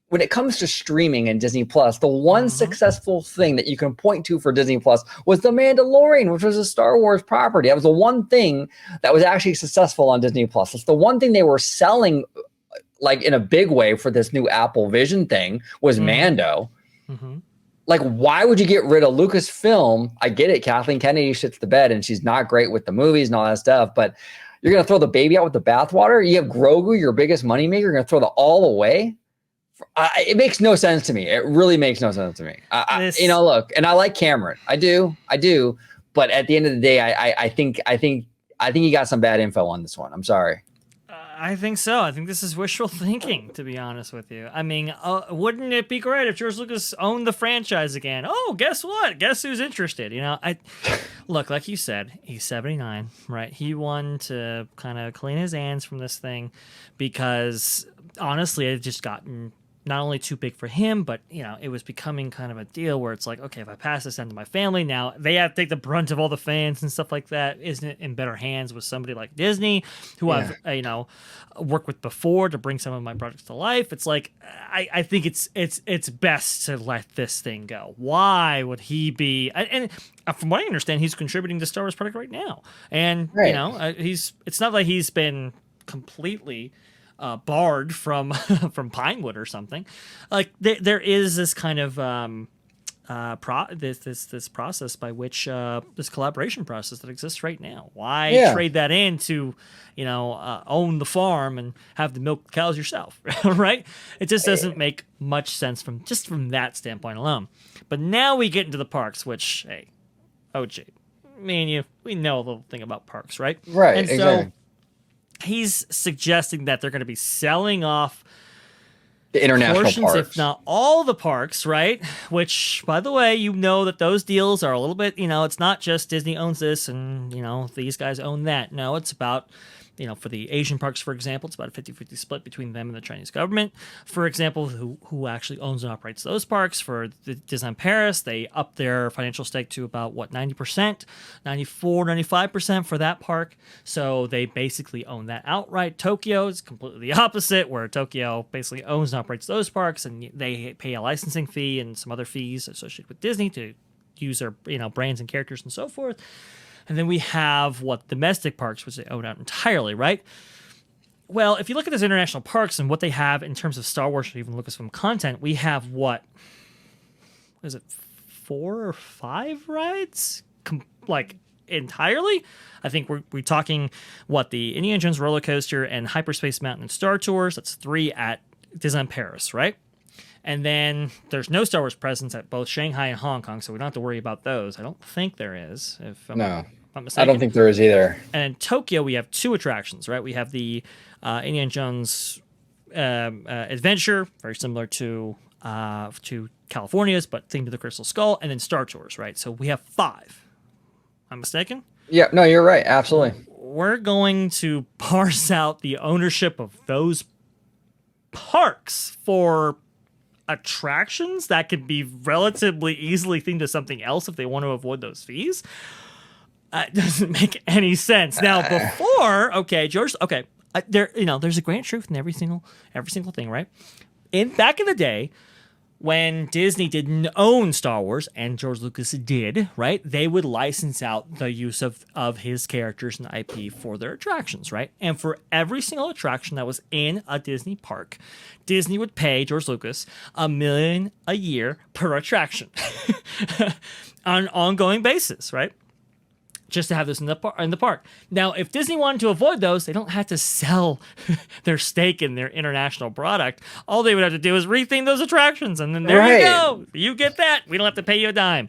When it comes to streaming and Disney Plus, the one successful thing that you can point to for Disney Plus was The Mandalorian, which was a Star Wars property. That was the one thing that was actually successful on Disney Plus. It's the one thing they were selling like in a big way for this new Apple Vision thing was Mando. Like, why would you get rid of Lucasfilm? I get it. Kathleen Kennedy shits the bed and she's not great with the movies and all that stuff, but you're going to throw the baby out with the bathwater? You have Grogu, your biggest moneymaker, you're going to throw that all away? It makes no sense to me. It really makes no sense to me. Look, and I like Cameron. I do. But at the end of the day, I think you got some bad info on this one. I'm sorry. I think so. I think this is wishful thinking, to be honest with you. I mean, wouldn't it be great if George Lucas owned the franchise again? Oh, guess what? Guess who's interested? Look, like you said, he's 79, right? He wanted to kind of clean his hands from this thing because honestly, it just gotten not only too big for him, but it was becoming kind of a deal where it's like, okay, if I pass this down to my family, now they have to take the brunt of all the fans and stuff like that. Isn't it in better hands with somebody like Disney, who I've worked with before to bring some of my projects to life? It's like I think it's best to let this thing go. Why would he be? And from what I understand, he's contributing to Star Wars product right now, and it's not like he's been completely barred from Pinewood or something. Like there is this kind of this process by which this collaboration process that exists right now. Why trade that in to own the farm and have to milk the cows yourself? Right? It just doesn't make much sense from that standpoint alone. But now we get into the parks, which, hey, OG, me and you, we know a little thing about parks, right? Right. And exactly. so he's suggesting that they're going to be selling off The international portions, parks. if not all the parks, right? Which, by the way, you know that those deals are a little bit, it's not just Disney owns this and, these guys own that. No, it's about, for the Asian parks, for example, it's about a 50-50 split between them and the Chinese government, for example, who actually owns and operates those parks. For the Disneyland Paris, they up their financial stake to about, 90%, 94, 95% for that park. So they basically own that outright. Tokyo is completely the opposite, where Tokyo basically owns and operates those parks, and they pay a licensing fee and some other fees associated with Disney to use their, brands and characters and so forth. And then we have domestic parks, which they own out entirely, right? Well, if you look at those international parks and what they have in terms of Star Wars or even Lucasfilm content, we have what is it, 4 or 5 rides? Entirely? I think we're talking, the Indiana Jones roller coaster and Hyperspace Mountain and Star Tours. That's 3 at Disneyland Paris, right? And then there's no Star Wars presence at both Shanghai and Hong Kong, so we don't have to worry about those. I don't think there is. If I'm not mistaken. I don't think there is either. And in Tokyo, we have 2 attractions, right? We have the Indiana Jones Adventure, very similar to California's, but themed to the Crystal Skull, and then Star Tours, right? So we have 5. I'm mistaken? Yeah, no, you're right. Absolutely. We're going to parse out the ownership of those parks for attractions that could be relatively easily themed to something else if they want to avoid those fees. It doesn't make any sense. Now, before, George, there's a grain of truth in every single thing, right? Back in the day, when Disney didn't own Star Wars, and George Lucas did, right? They would license out the use of his characters and IP for their attractions, right? And for every single attraction that was in a Disney park, Disney would pay George Lucas $1 million a year per attraction on an ongoing basis, right? Just to have this in the park. Now, if Disney wanted to avoid those, they don't have to sell their stake in their international product. All they would have to do is retheme those attractions, and then there you go. You get that. We don't have to pay you a dime.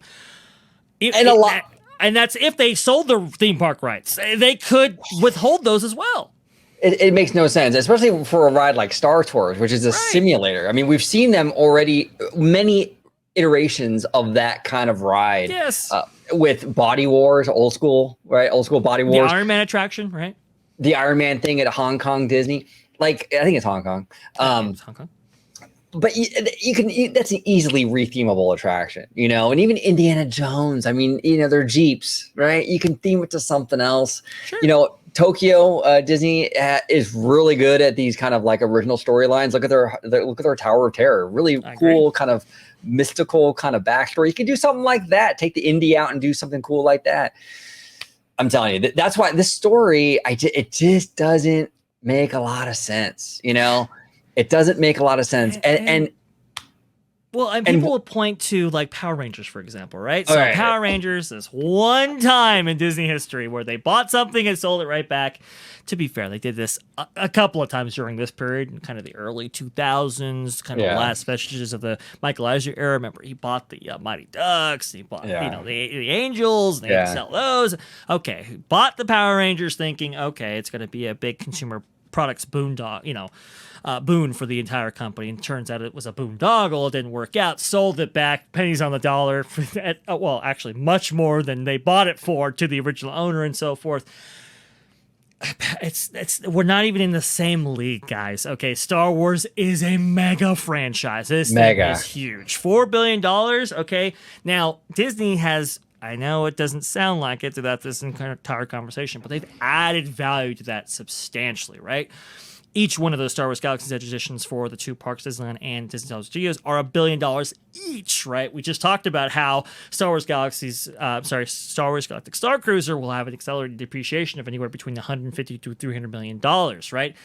And that's if they sold the theme park rights. They could withhold those as well. It makes no sense, especially for a ride like Star Tours, which is a simulator. I mean, we've seen them already, many iterations of that kind of ride. Yes. With Body Wars, old school Body Wars. The Iron Man attraction, right? The Iron Man thing at Hong Kong Disney. I think it's Hong Kong. It's Hong Kong. But that's an easily rethemable attraction, and even Indiana Jones. I mean, they're Jeeps, right? You can theme it to something else. Sure. Tokyo Disney is really good at these kind of original storylines. Look at their Tower of Terror. Really cool kind of mystical kind of backstory. You can do something like that. Take the indie out and do something cool like that. I'm telling you, that's why this story, it just doesn't make a lot of sense. It doesn't make a lot of sense. And people will point to Power Rangers, for example, right? So Power Rangers is one time in Disney history where they bought something and sold it right back. To be fair, they did this a couple of times during this period, in kind of the early 2000s, kind of the last vestiges of the Michael Eisner era. Remember, he bought the Mighty Ducks, he bought the Angels, and they had to sell those. Okay, he bought the Power Rangers thinking, it's going to be a big consumer products boon for the entire company, and turns out it was a boondoggle. It didn't work out. Sold it back, pennies on the dollar. Actually, much more than they bought it for to the original owner, and so forth. We're not even in the same league, guys. Okay, Star Wars is a mega franchise. This thing is huge. $4 billion. Okay, now Disney has. I know it doesn't sound like it throughout this entire conversation, but they've added value to that substantially, right? Each one of those Star Wars Galaxy's Edge editions for the 2 parks, Disneyland and Disney Hollywood Studios, are $1 billion each, right? We just talked about how Star Wars Galactic Star Cruiser will have an accelerated depreciation of anywhere between $150 to $300 million, right?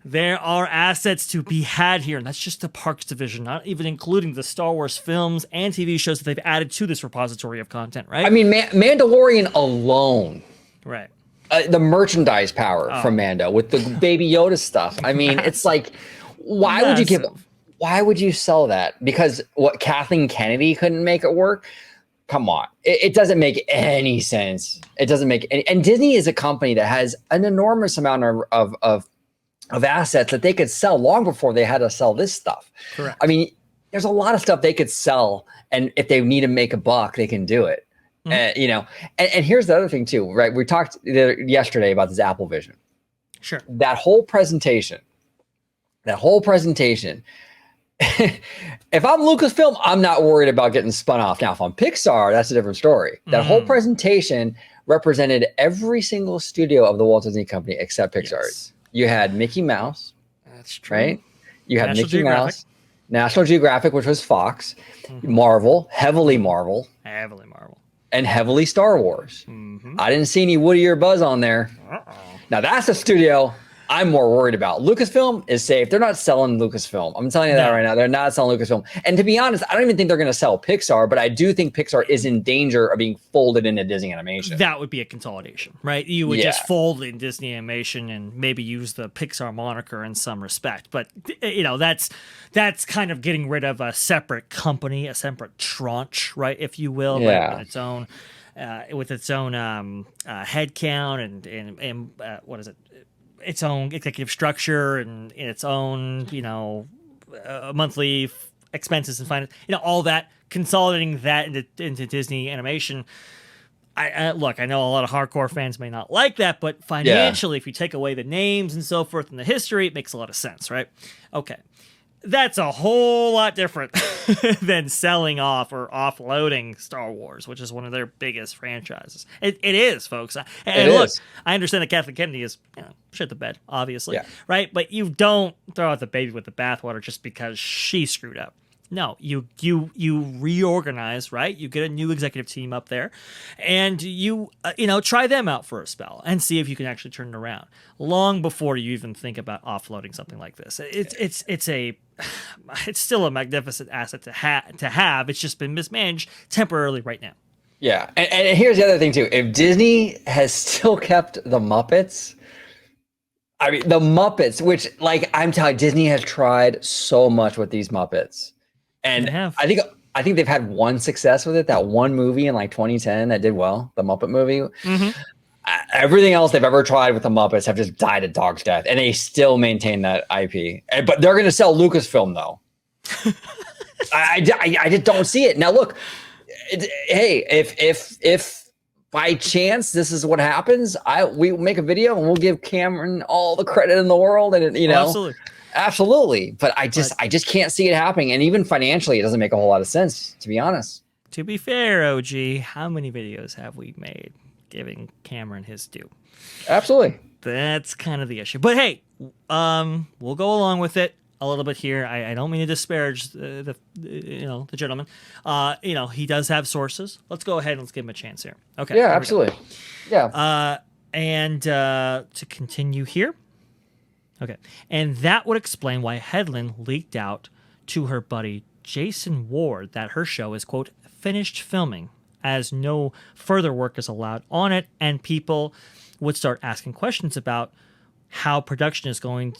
There are assets to be had here, and that's just the parks division, not even including the Star Wars films and TV shows that they've added to this repository of content, right? I mean, Mandalorian alone. Right. The merchandise power from Mando with the Baby Yoda stuff. I mean, it's why would you sell that? Because Kathleen Kennedy couldn't make it work? Come on. It doesn't make any sense. It doesn't make any. And Disney is a company that has an enormous amount of of assets that they could sell long before they had to sell this stuff. Correct. I mean, there's a lot of stuff they could sell, and if they need to make a buck, they can do it. You know, and here's the other thing too, right? We talked yesterday about this Apple Vision. Sure. That whole presentation. If I'm Lucasfilm, I'm not worried about getting spun off. Now, if I'm Pixar, that's a different story. That whole presentation represented every single studio of the Walt Disney Company except Pixar. Yes. You had Mickey Mouse. That's true. Right? You had National Mickey Geographic. Mouse, National Geographic, which was Fox, Marvel, heavily Marvel, and heavily Star Wars. I didn't see any Woody or Buzz on there. Now, that's a studio I'm more worried about. Lucasfilm is safe. They're not selling Lucasfilm. I'm telling you that right now. They're not selling Lucasfilm. And to be honest, I don't even think they're going to sell Pixar, but I do think Pixar is in danger of being folded into Disney Animation. That would be a consolidation, right? You would just fold in Disney Animation and maybe use the Pixar moniker in some respect. But, you know, that's kind of getting rid of a separate company, a separate tranche, right, if you will, right, with its own head count and what is it? Its own executive structure and its own, you know, monthly expenses and finance, you know, all that, consolidating that into Disney Animation. Look, I know a lot of hardcore fans may not like that, but financially, if you take away the names and so forth and the history, it makes a lot of sense, right? Okay. That's a whole lot different than selling off or offloading Star Wars, which is one of their biggest franchises. It is, folks. And look, I understand that Kathleen Kennedy is, you know, shit the bed, obviously, right? But you don't throw out the baby with the bathwater just because she screwed up. No, you reorganize, right? You get a new executive team up there, and you try them out for a spell and see if you can actually turn it around. Long before you even think about offloading something like this, it's still a magnificent asset to have. It's just been mismanaged temporarily right now. Yeah, and here's the other thing too. If Disney has still kept the Muppets. I mean, the Muppets, which, like, I'm telling you, Disney has tried so much with these Muppets. And I think they've had one success with it, that one movie in like 2010 that did well, the Muppet movie. Everything else they've ever tried with the Muppets have just died a dog's death, and they still maintain that IP. But they're going to sell Lucasfilm, though. I just don't see it. Now, look, hey, if by chance this is what happens, we make a video and we'll give Cameron all the credit in the world, and absolutely. But I just can't see it happening. And even financially, it doesn't make a whole lot of sense, to be honest. To be fair, OG, how many videos have we made giving Cameron his due? Absolutely. That's kind of the issue. But hey, we'll go along with it a little bit here. I don't mean to disparage the gentleman. He does have sources. Let's go ahead and let's give him a chance here. Okay. Yeah, absolutely. Yeah. And to continue here. Okay. And that would explain why Hedlund leaked out to her buddy Jason Ward that her show is, quote, finished filming, as no further work is allowed on it, and people would start asking questions about how production is going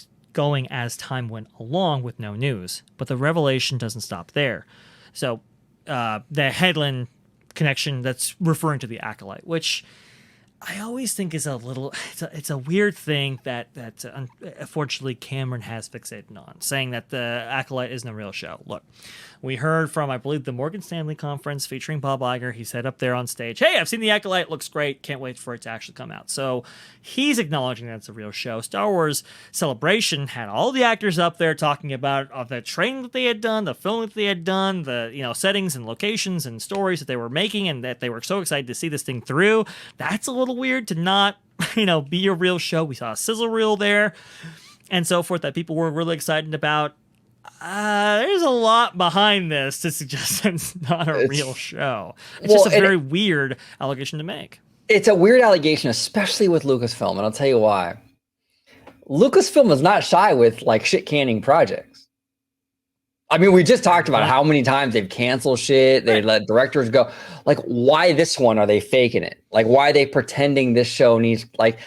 as time went along with no news. But the revelation doesn't stop there. So the Hedlund connection, that's referring to the Acolyte, which I always think is it's a weird thing that unfortunately Cameron has fixated on, saying that the Acolyte isn't a real show. Look, we heard from, I believe, the Morgan Stanley conference featuring Bob Iger. He said up there on stage, hey, I've seen the Acolyte, looks great, can't wait for it to actually come out. So he's acknowledging that it's a real show. Star Wars Celebration had all the actors up there talking about the training that they had done, the filming that they had done, the settings and locations and stories that they were making, and that they were so excited to see this thing through. That's a little weird to not, be a real show. We saw a sizzle reel there and so forth that people were really excited about. There's a lot behind this to suggest it's not a real show. It's just a very weird allegation to make. It's a weird allegation, especially with Lucasfilm, and I'll tell you why. Lucasfilm is not shy with like shit canning projects. I mean, we just talked about how many times they've canceled shit. They let directors go. Like, why this one are they faking it? Like, why are they pretending this show needs, like,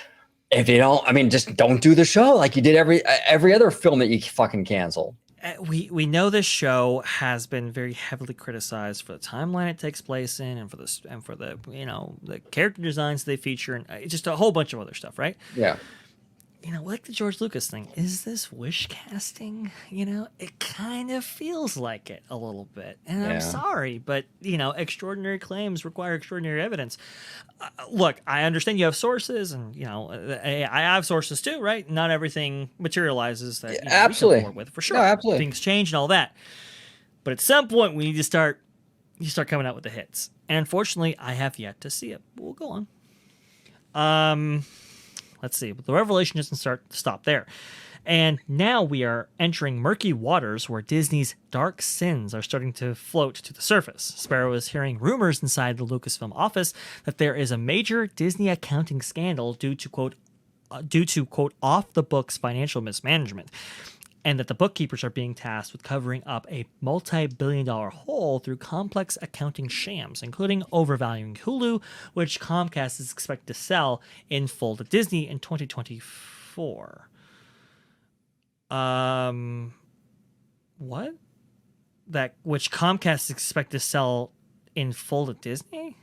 if they don't, I mean, just don't do the show like you did every other film that you fucking cancel. We know this show has been very heavily criticized for the timeline it takes place in, and for the the character designs they feature, and just a whole bunch of other stuff, right? Yeah. like the George Lucas thing, is this wish casting? It kind of feels like it a little bit. And I'm sorry, but, extraordinary claims require extraordinary evidence. Look, I understand you have sources, and, I have sources too, right? Not everything materializes that absolutely we come forward with, for sure. No, absolutely. Things change and all that. But at some point, we need to start coming out with the hits. And unfortunately, I have yet to see it. We'll go on. Let's see. The revelation doesn't stop there. And now we are entering murky waters where Disney's dark sins are starting to float to the surface. Sparrow is hearing rumors inside the Lucasfilm office that there is a major Disney accounting scandal due to, quote, off-the-books financial mismanagement, and that the bookkeepers are being tasked with covering up a multi-billion-dollar hole through complex accounting shams, including overvaluing Hulu, which Comcast is expected to sell in full to Disney in 2024. What? Which Comcast is expected to sell in full to Disney?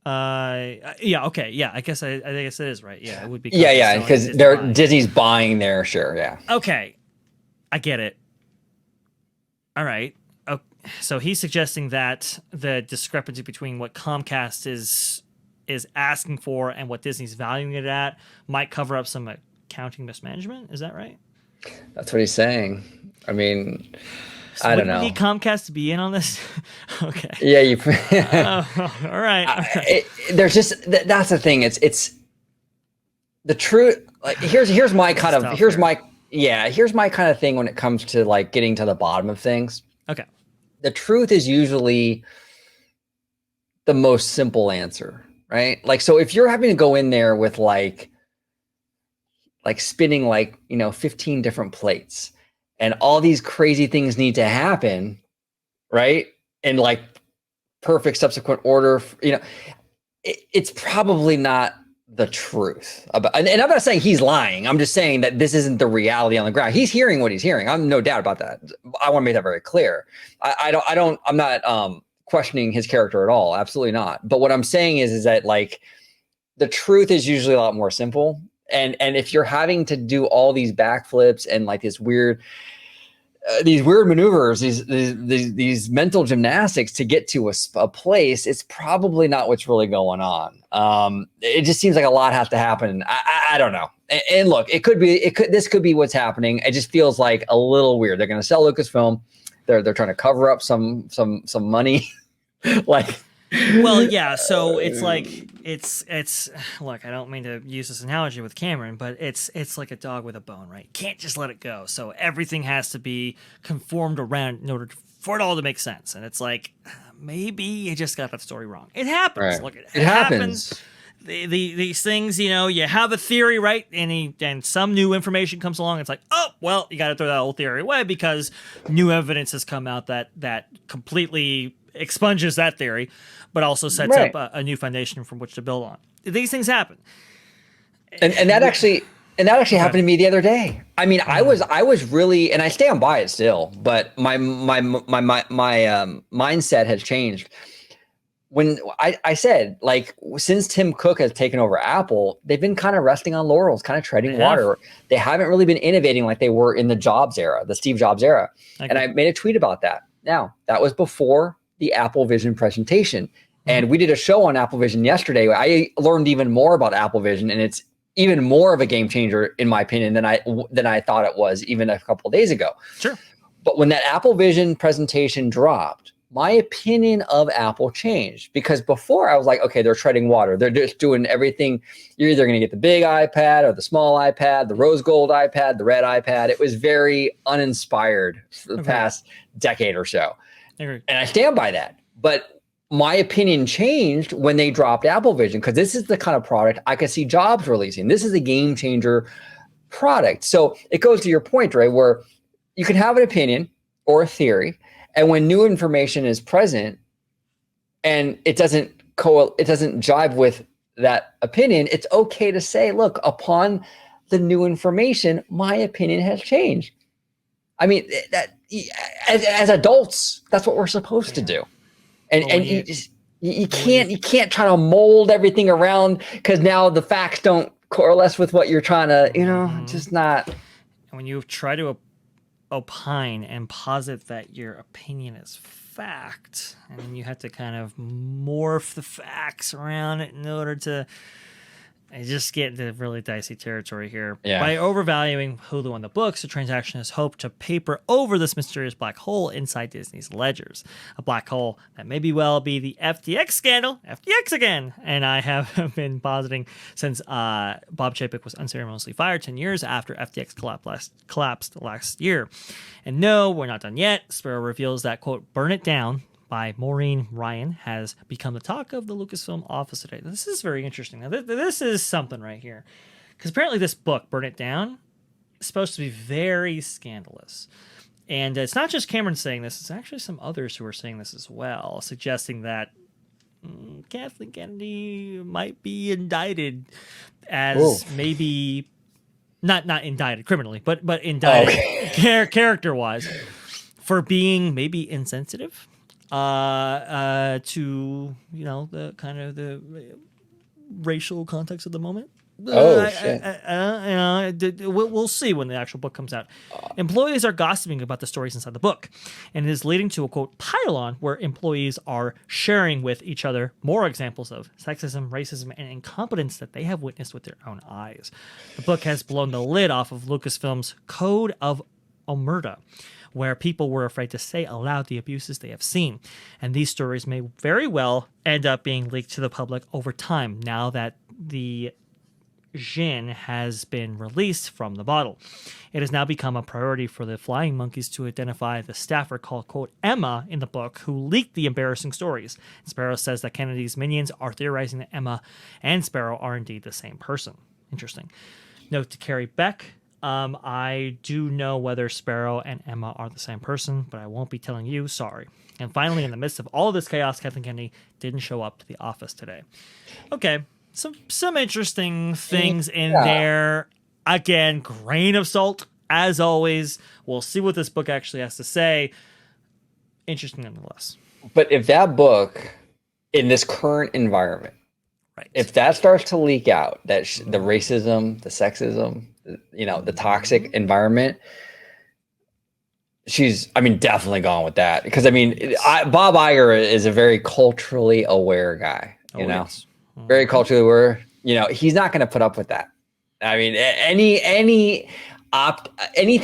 Okay, yeah. I guess I guess it is right. Yeah, it would be. Yeah, because Disney's buying their share. Yeah. Okay, I get it. All right. Okay. So he's suggesting that the discrepancy between what Comcast is asking for and what Disney's valuing it at might cover up some accounting mismanagement. Is that right? That's what he's saying. I mean, so I don't know. We need Comcast to be in on this. Okay. Yeah, you. All right. There's just that's the thing. It's the truth. Like here's my kind of here's my kind of thing when it comes to like getting to the bottom of things. Okay. The truth is usually the most simple answer, right? Like, so if you're having to go in there with like spinning 15 different plates and all these crazy things need to happen, right? And like perfect subsequent order, it's probably not the truth about, and I'm not saying he's lying. I'm just saying that this isn't the reality on the ground. He's hearing what he's hearing. I'm no doubt about that. I want to make that very clear. I'm not questioning his character at all. Absolutely not. But what I'm saying is that like the truth is usually a lot more simple. And if you're having to do all these backflips and like this weird maneuvers, these mental gymnastics to get to a place, it's probably not what's really going on. It just seems like a lot has to happen. I don't know. And look, this could be what's happening. It just feels like a little weird. They're going to sell Lucasfilm. They're trying to cover up some money. Like, well, yeah. So it's like it's look, I don't mean to use this analogy with Cameron, but it's like a dog with a bone, right? Can't just let it go. So everything has to be conformed around in order for it all to make sense. And it's like maybe you just got that story wrong. It happens. Right. Look, it happens. These things, you have a theory, right? And some new information comes along. It's like, oh, well, you got to throw that old theory away because new evidence has come out that completely expunges that theory, but also sets up a new foundation from which to build on. These things happen, and that actually happened to me the other day. I mean, I was really, and I stand by it still, but my mindset has changed. When I said, like, since Tim Cook has taken over Apple, they've been kind of resting on laurels, kind of treading water. They haven't really been innovating like they were in the Jobs era, the Steve Jobs era. And I made a tweet about that. Now, that was before the Apple Vision presentation. And we did a show on Apple Vision yesterday. I learned even more about Apple Vision, and it's even more of a game changer, in my opinion, than I thought it was even a couple of days ago. Sure. But when that Apple Vision presentation dropped, my opinion of Apple changed, because before I was like, okay, they're treading water. They're just doing everything. You're either going to get the big iPad or the small iPad, the rose gold iPad, the red iPad. It was very uninspired for the past decade or so. And I stand by that. But my opinion changed when they dropped Apple Vision, because this is the kind of product I could see Jobs releasing. This is a game changer product. So it goes to your point, Ray, where you can have an opinion or a theory, and when new information is present and it doesn't jive with that opinion, it's okay to say, look, upon the new information, my opinion has changed. I mean, that as adults, that's what we're supposed to do. And you can't try to mold everything around because now the facts don't coalesce with what you're trying to, just not. And when you try to opine and posit that your opinion is fact, and then you have to kind of morph the facts around it in order to just get into really dicey territory here. Yeah. By overvaluing Hulu on the books, the transaction has hoped to paper over this mysterious black hole inside Disney's ledgers. A black hole that may well be the FTX scandal. FTX again! And I have been positing since Bob Chapek was unceremoniously fired 10 years after FTX collapsed last year. And no, we're not done yet. Sparrow reveals that, quote, "Burn It Down" by Maureen Ryan has become the talk of the Lucasfilm office today. This is very interesting. Now, this is something right here. Because apparently this book, Burn It Down, is supposed to be very scandalous. And it's not just Cameron saying this. It's actually some others who are saying this as well, suggesting that Kathleen Kennedy might be indicted as maybe... Not indicted criminally, but indicted character-wise for being maybe insensitive to the kind of the racial context of the moment. Shit. We'll see when the actual book comes out. Employees are gossiping about the stories inside the book, and it is leading to a, quote, pile-on where employees are sharing with each other more examples of sexism, racism, and incompetence that they have witnessed with their own eyes. The book has blown the lid off of Lucasfilm's Code of Omerta, where people were afraid to say aloud the abuses they have seen. And these stories may very well end up being leaked to the public over time now that the gin has been released from the bottle. It has now become a priority for the Flying Monkeys to identify the staffer called, quote, Emma in the book who leaked the embarrassing stories. And Sparrow says that Kennedy's minions are theorizing that Emma and Sparrow are indeed the same person. Interesting. Note to Carrie Beck. I do know whether Sparrow and Emma are the same person, but I won't be telling you. Sorry. And finally, in the midst of all of this chaos, Kathleen Kennedy didn't show up to the office today. Okay, some interesting things in there. Again, grain of salt, as always. We'll see what this book actually has to say. Interesting nonetheless. But if that book, in this current environment, right, if that starts to leak out, that the racism, the sexism, the toxic environment, she's, definitely gone with that. Because, Bob Iger is a very culturally aware guy, Yes. Very culturally aware. He's not going to put up with that. Anything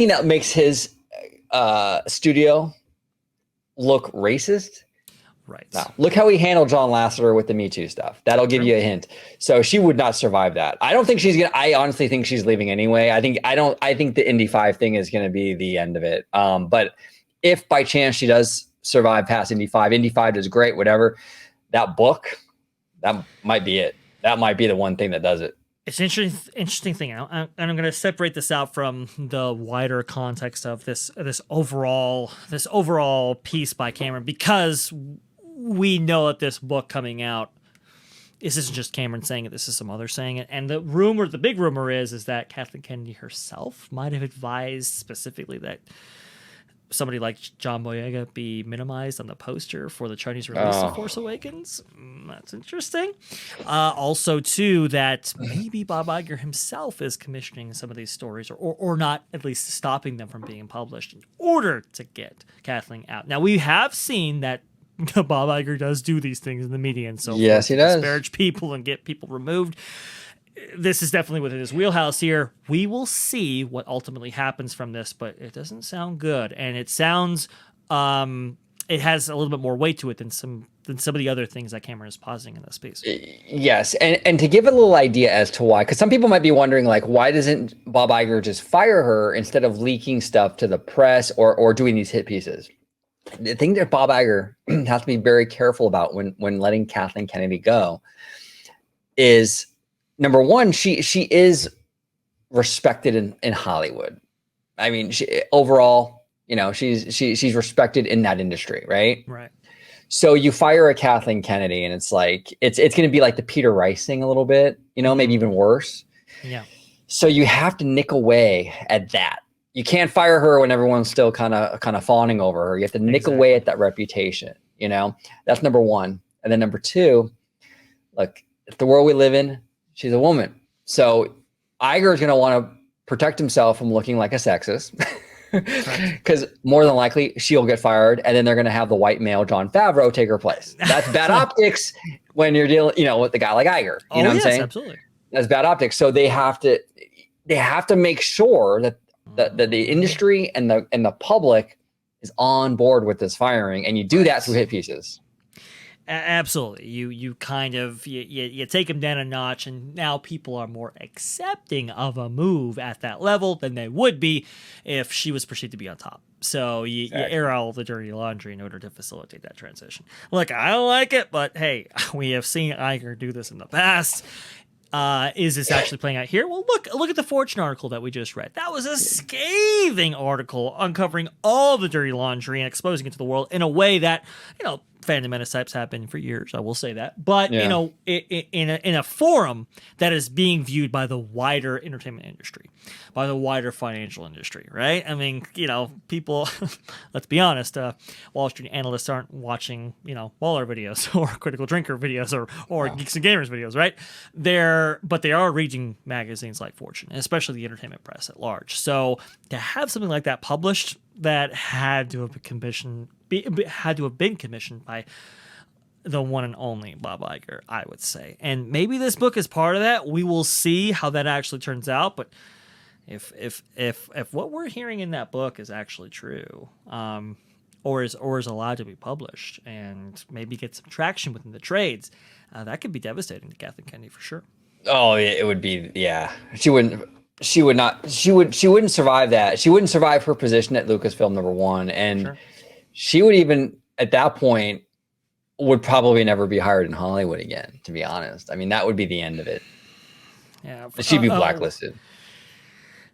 that makes his studio look racist. Right. No. Look how he handled John Lasseter with the Me Too stuff. That'll give you a hint. So she would not survive that. I don't think she's gonna. I honestly think she's leaving anyway. I think the Indy 5 thing is gonna be the end of it. But if by chance she does survive past Indy 5, Indy 5 does great, whatever. That book, that might be it. That might be the one thing that does it. It's an interesting thing, and I'm going to separate this out from the wider context of this overall piece by Cameron, because we know that this book coming out, this isn't just Cameron saying it, this is some others saying it. And the big rumor is that Kathleen Kennedy herself might have advised specifically that somebody like John Boyega be minimized on the poster for the Chinese release of Force Awakens. That's interesting. Also, too, that maybe Bob Iger himself is commissioning some of these stories, or not, at least stopping them from being published in order to get Kathleen out. Now, we have seen that Bob Iger does do these things in the media, and so yes, he does disparage people and get people removed. This is definitely within his wheelhouse here. We will see what ultimately happens from this, but it doesn't sound good, and it sounds it has a little bit more weight to it than some of the other things that Cameron is positing in this piece. Yes, and to give a little idea as to why, because some people might be wondering, like, why doesn't Bob Iger just fire her instead of leaking stuff to the press or doing these hit pieces? The thing that Bob Iger has to be very careful about when letting Kathleen Kennedy go is, number one, she is respected in Hollywood. Overall, she's respected in that industry, right? Right. So you fire a Kathleen Kennedy, and it's like it's going to be like the Peter Rice thing a little bit, maybe even worse. Yeah. So you have to nick away at that. You can't fire her when everyone's still kind of fawning over her. You have to nick away at that reputation. That's number one. And then number two, look, the world we live in, she's a woman. So Iger is going to want to protect himself from looking like a sexist. Because more than likely she'll get fired, and then they're going to have the white male Jon Favreau take her place. That's bad optics when you're dealing, with a guy like Iger. You know what I'm saying? Absolutely. That's bad optics. So they have to make sure that the industry and the public is on board with this firing, and you do that through hit pieces. Absolutely. You kind of you take them down a notch, and now people are more accepting of a move at that level than they would be if she was perceived to be on top. So you air out all the dirty laundry in order to facilitate that transition. Look, I don't like it, but hey, we have seen Iger do this in the past. Is this actually playing out here? Well, look at the Fortune article that we just read. That was a scathing article uncovering all the dirty laundry and exposing it to the world in a way that, fandom metatypes have been for years. I will say that, but in a forum that is being viewed by the wider entertainment industry, by the wider financial industry, right? I mean, people. Let's be honest. Wall Street analysts aren't watching, Waller videos or Critical Drinker videos or Geeks and Gamers videos, right? But they are reading magazines like Fortune, especially the entertainment press at large. So to have something like that published, that had to have been commissioned by the one and only Bob Iger, I would say. And maybe this book is part of that. We will see how that actually turns out. But if what we're hearing in that book is actually true, or is allowed to be published and maybe get some traction within the trades, that could be devastating to Kathleen Kennedy for sure. Oh, it would be. Yeah, she wouldn't survive that. She wouldn't survive her position at Lucasfilm, number one. And she would even, at that point, would probably never be hired in Hollywood again, to be honest. I mean, that would be the end of it. Yeah. She'd be blacklisted.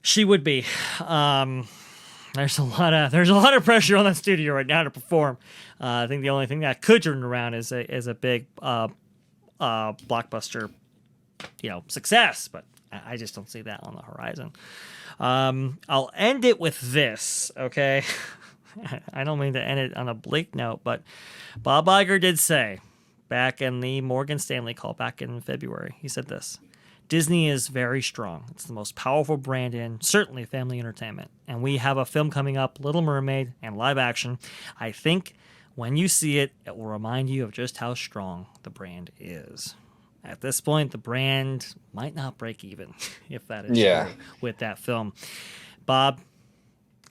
She would be. There's a lot of pressure on that studio right now to perform. I think the only thing that could turn around is a big blockbuster, success, but I just don't see that on the horizon. I'll end it with this, okay? I don't mean to end it on a bleak note, but Bob Iger did say back in the Morgan Stanley call back in February, he said this: Disney is very strong. It's the most powerful brand in certainly family entertainment. And we have a film coming up, Little Mermaid, and live action. I think when you see it, it will remind you of just how strong the brand is. At this point, the brand might not break even, if that is true, with that film. Bob,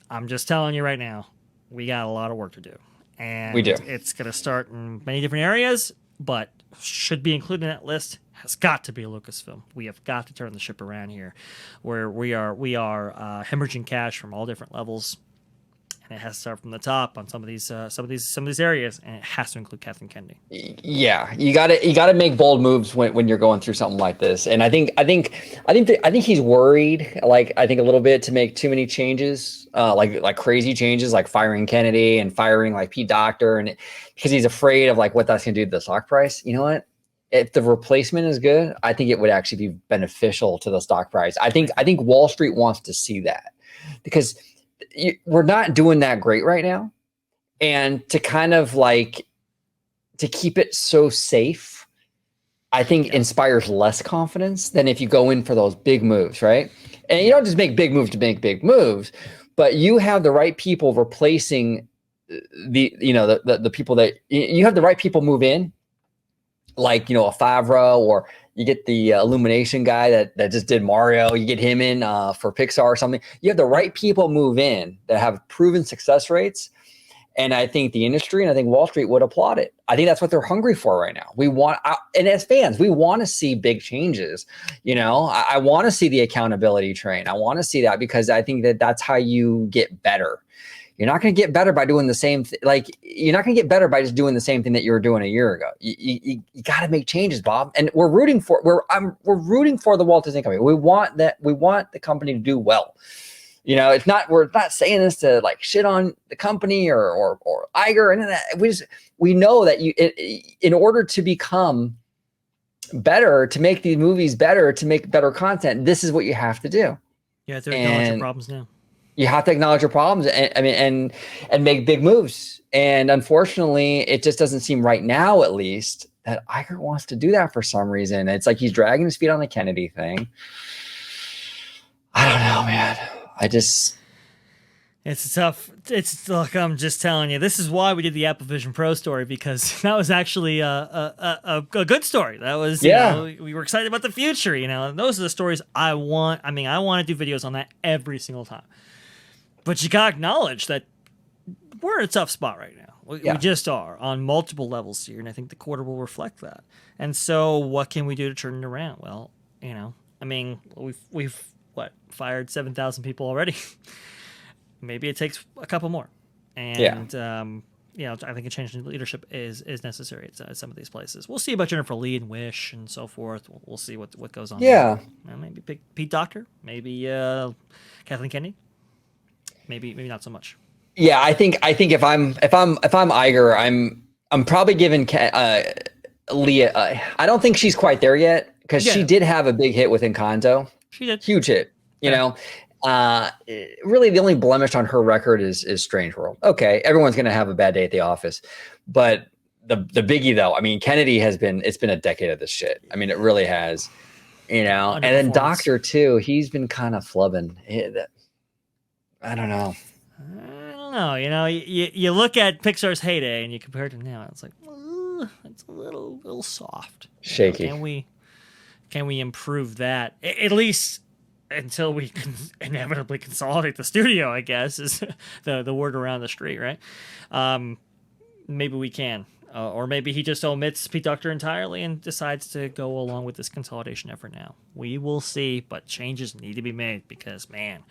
I'm just telling you right now, we got a lot of work to do. And we do. It's going to start in many different areas, but should be included in that list has got to be Lucasfilm. We have got to turn the ship around here, where we are hemorrhaging cash from all different levels. And it has to start from the top on some of these areas, and it has to include Kathleen Kennedy. Yeah, you got to make bold moves when you're going through something like this. And I think he's worried, like I think a little bit, to make too many changes, like crazy changes, like firing Kennedy and firing like Pete Docter, and because he's afraid of like what that's going to do to the stock price. You know what? If the replacement is good, I think it would actually be beneficial to the stock price. I think Wall Street wants to see that, because we're not doing that great right now, and to kind of like to keep it so safe, I think inspires less confidence than if you go in for those big moves, right? And you don't just make big moves to make big moves, but you have the right people replacing the people that you have the right people move in, like a Favreau, or you get the Illumination guy that just did Mario. You get him in for Pixar or something. You have the right people move in that have proven success rates. And I think the industry and I think Wall Street would applaud it. I think that's what they're hungry for right now. And as fans, we want to see big changes. I want to see the accountability train. I want to see that, because I think that's how you get better. You're not going to get better by doing the same thing. You're not going to get better by just doing the same thing that you were doing a year ago. You got to make changes, Bob. And we're rooting for the Walt Disney Company. We want the company to do well. We're not saying this to like shit on the company or Iger and that. We know that in order to become better, to make these movies better, to make better content, this is what you have to do. You have to acknowledge your problems now. You have to acknowledge your problems and make big moves. And unfortunately, it just doesn't seem right now, at least, that Iger wants to do that for some reason. It's like he's dragging his feet on the Kennedy thing. I don't know, man. It's tough. It's like, I'm just telling you, this is why we did the Apple Vision Pro story, because that was actually a good story. That was, you know, we were excited about the future, you know, and those are the stories I want. I mean, I want to do videos on that every single time. But you got to acknowledge that we're in a tough spot right now. We just are on multiple levels here, and I think the quarter will reflect that. And so what can we do to turn it around? Well, you know, I mean, we've fired 7,000 people already. Maybe it takes a couple more. And, you know, I think a change in leadership is necessary at some of these places. We'll see about Jennifer Lee and Wish and so forth. We'll see what goes on. Yeah. There. Maybe Pete Docter. Maybe Kathleen Kennedy. Maybe not so much. Yeah, I think if I'm Iger, I'm probably giving Leah. I don't think she's quite there yet, because she did have a big hit with Encanto. She did. Huge hit. You know. Really the only blemish on her record is Strange World. Okay, everyone's gonna have a bad day at the office, but the biggie though, I mean, Kennedy it's been a decade of this shit. I mean, it really has, you know. And then Doctor too, he's been kind of flubbing. I don't know. You know, you look at Pixar's heyday and you compare it to now, it's like, it's a little soft, shaky. You know, can we improve that at least? Until we can inevitably consolidate the studio, I guess, is the word around the street, right? Maybe we can. Or maybe he just omits Pete Docter entirely and decides to go along with this consolidation effort now. We will see, but changes need to be made because, man,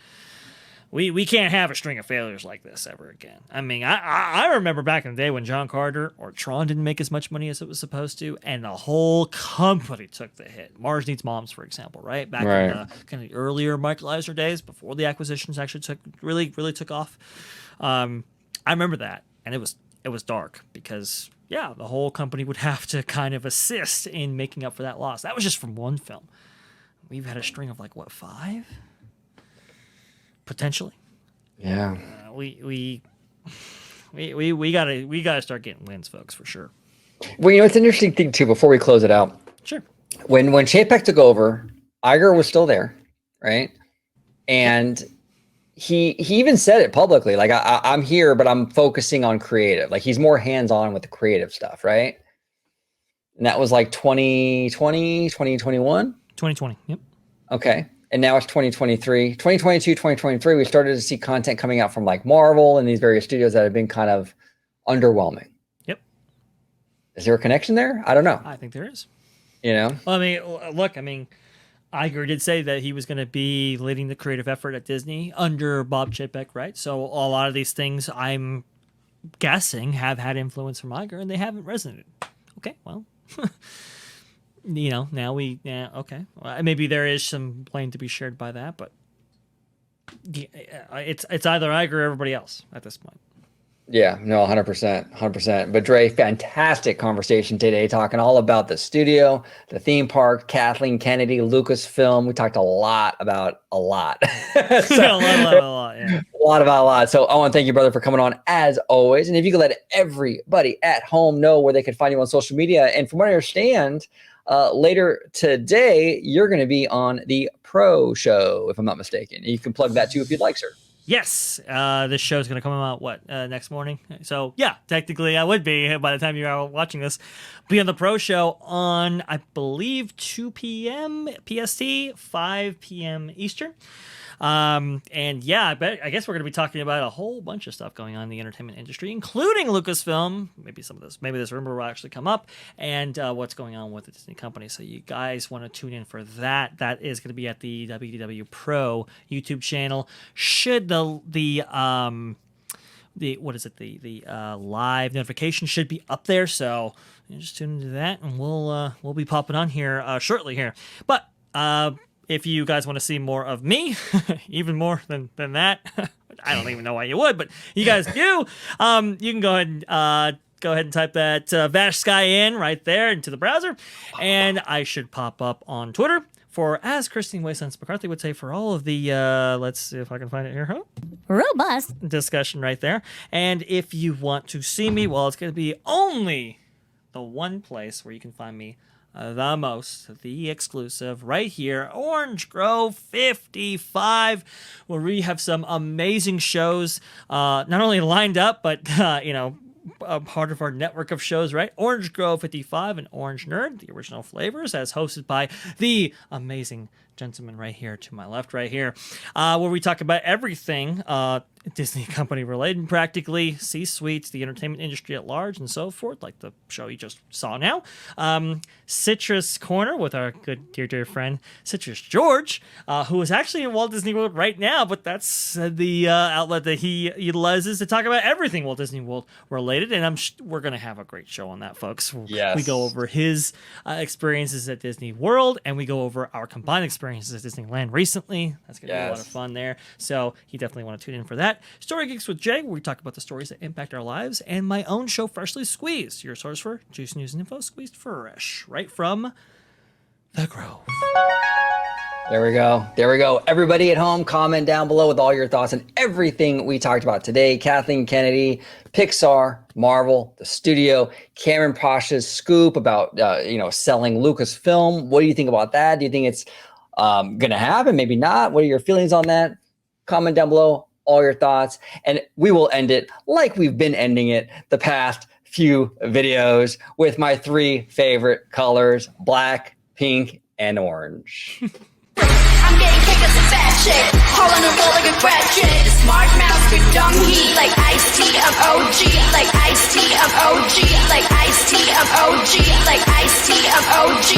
we can't have a string of failures like this ever again. I mean, I remember back in the day when John Carter or Tron didn't make as much money as it was supposed to, and the whole company took the hit. Mars Needs Moms, for example, right? Back in the kind of earlier Michael Eisner days, before the acquisitions actually really took off. I remember that, and it was dark because, yeah, the whole company would have to kind of assist in making up for that loss. That was just from one film. We've had a string of 5? Potentially, yeah. We gotta start getting wins, folks, for sure. Well, you know, it's an interesting thing too. Before we close it out, sure. When Chapek took over, Iger was still there, right? And he even said it publicly, like I'm here, but I'm focusing on creative. Like he's more hands on with the creative stuff, right? And that was like 2020, 2021, 2020. Yep. Okay. And now it's 2023, 2022, 2023. We started to see content coming out from like Marvel and these various studios that have been kind of underwhelming. Yep. Is there a connection there? I don't know. I think there is. You know? Well, I mean, look, Iger did say that he was going to be leading the creative effort at Disney under Bob Chapek, right? So a lot of these things, I'm guessing, have had influence from Iger, and they haven't resonated. Okay, well... You know, okay. Well, maybe there is some blame to be shared by that, but it's either Iger or everybody else at this point. Yeah, no, 100%. But Dre, fantastic conversation today, talking all about the studio, the theme park, Kathleen Kennedy, Lucasfilm. We talked a lot about a lot. So, a lot, yeah. A lot. So I want to thank you, brother, for coming on as always. And if you could let everybody at home know where they could find you on social media. And from what I understand, later today, you're going to be on the Pro Show, if I'm not mistaken. You can plug that too if you'd like, sir. Yes, this show is going to come out next morning. So yeah, technically I would be by the time you are watching this. Be on the Pro Show on, I believe, 2 p.m. PST, 5 p.m. Eastern. And yeah, I guess we're going to be talking about a whole bunch of stuff going on in the entertainment industry, including Lucasfilm. Maybe this rumor will actually come up, and what's going on with the Disney company. So you guys want to tune in for that. That is going to be at the WDW Pro YouTube channel. Should the live notification should be up there. So just tune into that, and we'll be popping on here shortly here. But if you guys want to see more of me, even more than that, I don't even know why you would, but you guys do. You can go ahead and type that VashSky in right there into the browser, and I should pop up on Twitter for, as Christine Waysense McCarthy would say, for all of the let's see if I can find it here. Huh? Robust Discussion right there. And if you want to see me, well, it's going to be only the one place where you can find me the most, the exclusive, right here, Orange Grove 55, where we have some amazing shows, not only lined up, but, a part of our network of shows, right? Orange Grove 55 and Orange Nerd, the original flavors, as hosted by the amazing gentleman right here to my left, right here, where we talk about everything Disney company related, practically C-suites, the entertainment industry at large, and so forth, like the show you just saw now. Citrus Corner with our good dear friend Citrus George, who is actually in Walt Disney World right now, but that's the outlet that he utilizes to talk about everything Walt Disney World related, and we're going to have a great show on that, folks. Yes. We go over his experiences at Disney World, and we go over our combined experiences at Disneyland recently. That's going to be a lot of fun there, so you definitely want to tune in for that. Story Geeks with Jay, where we talk about the stories that impact our lives, and my own show, Freshly Squeezed, your source for juice, news, and info, squeezed fresh, right from the Grove. There we go. Everybody at home, comment down below with all your thoughts on everything we talked about today. Kathleen Kennedy, Pixar, Marvel, the studio, Cameron Pasha's scoop about selling Lucasfilm. What do you think about that? Do you think it's going to happen? Maybe not. What are your feelings on that? Comment down below all your thoughts, and we will end it like we've been ending it the past few videos with my 3 favorite colors, black, pink, and orange. I'm getting kicked as a fat chick, hauling a roll like a ratchet. Smart mouth with dumb heat, like iced tea of OG, like iced tea of OG, like iced tea of OG, like iced tea of OG,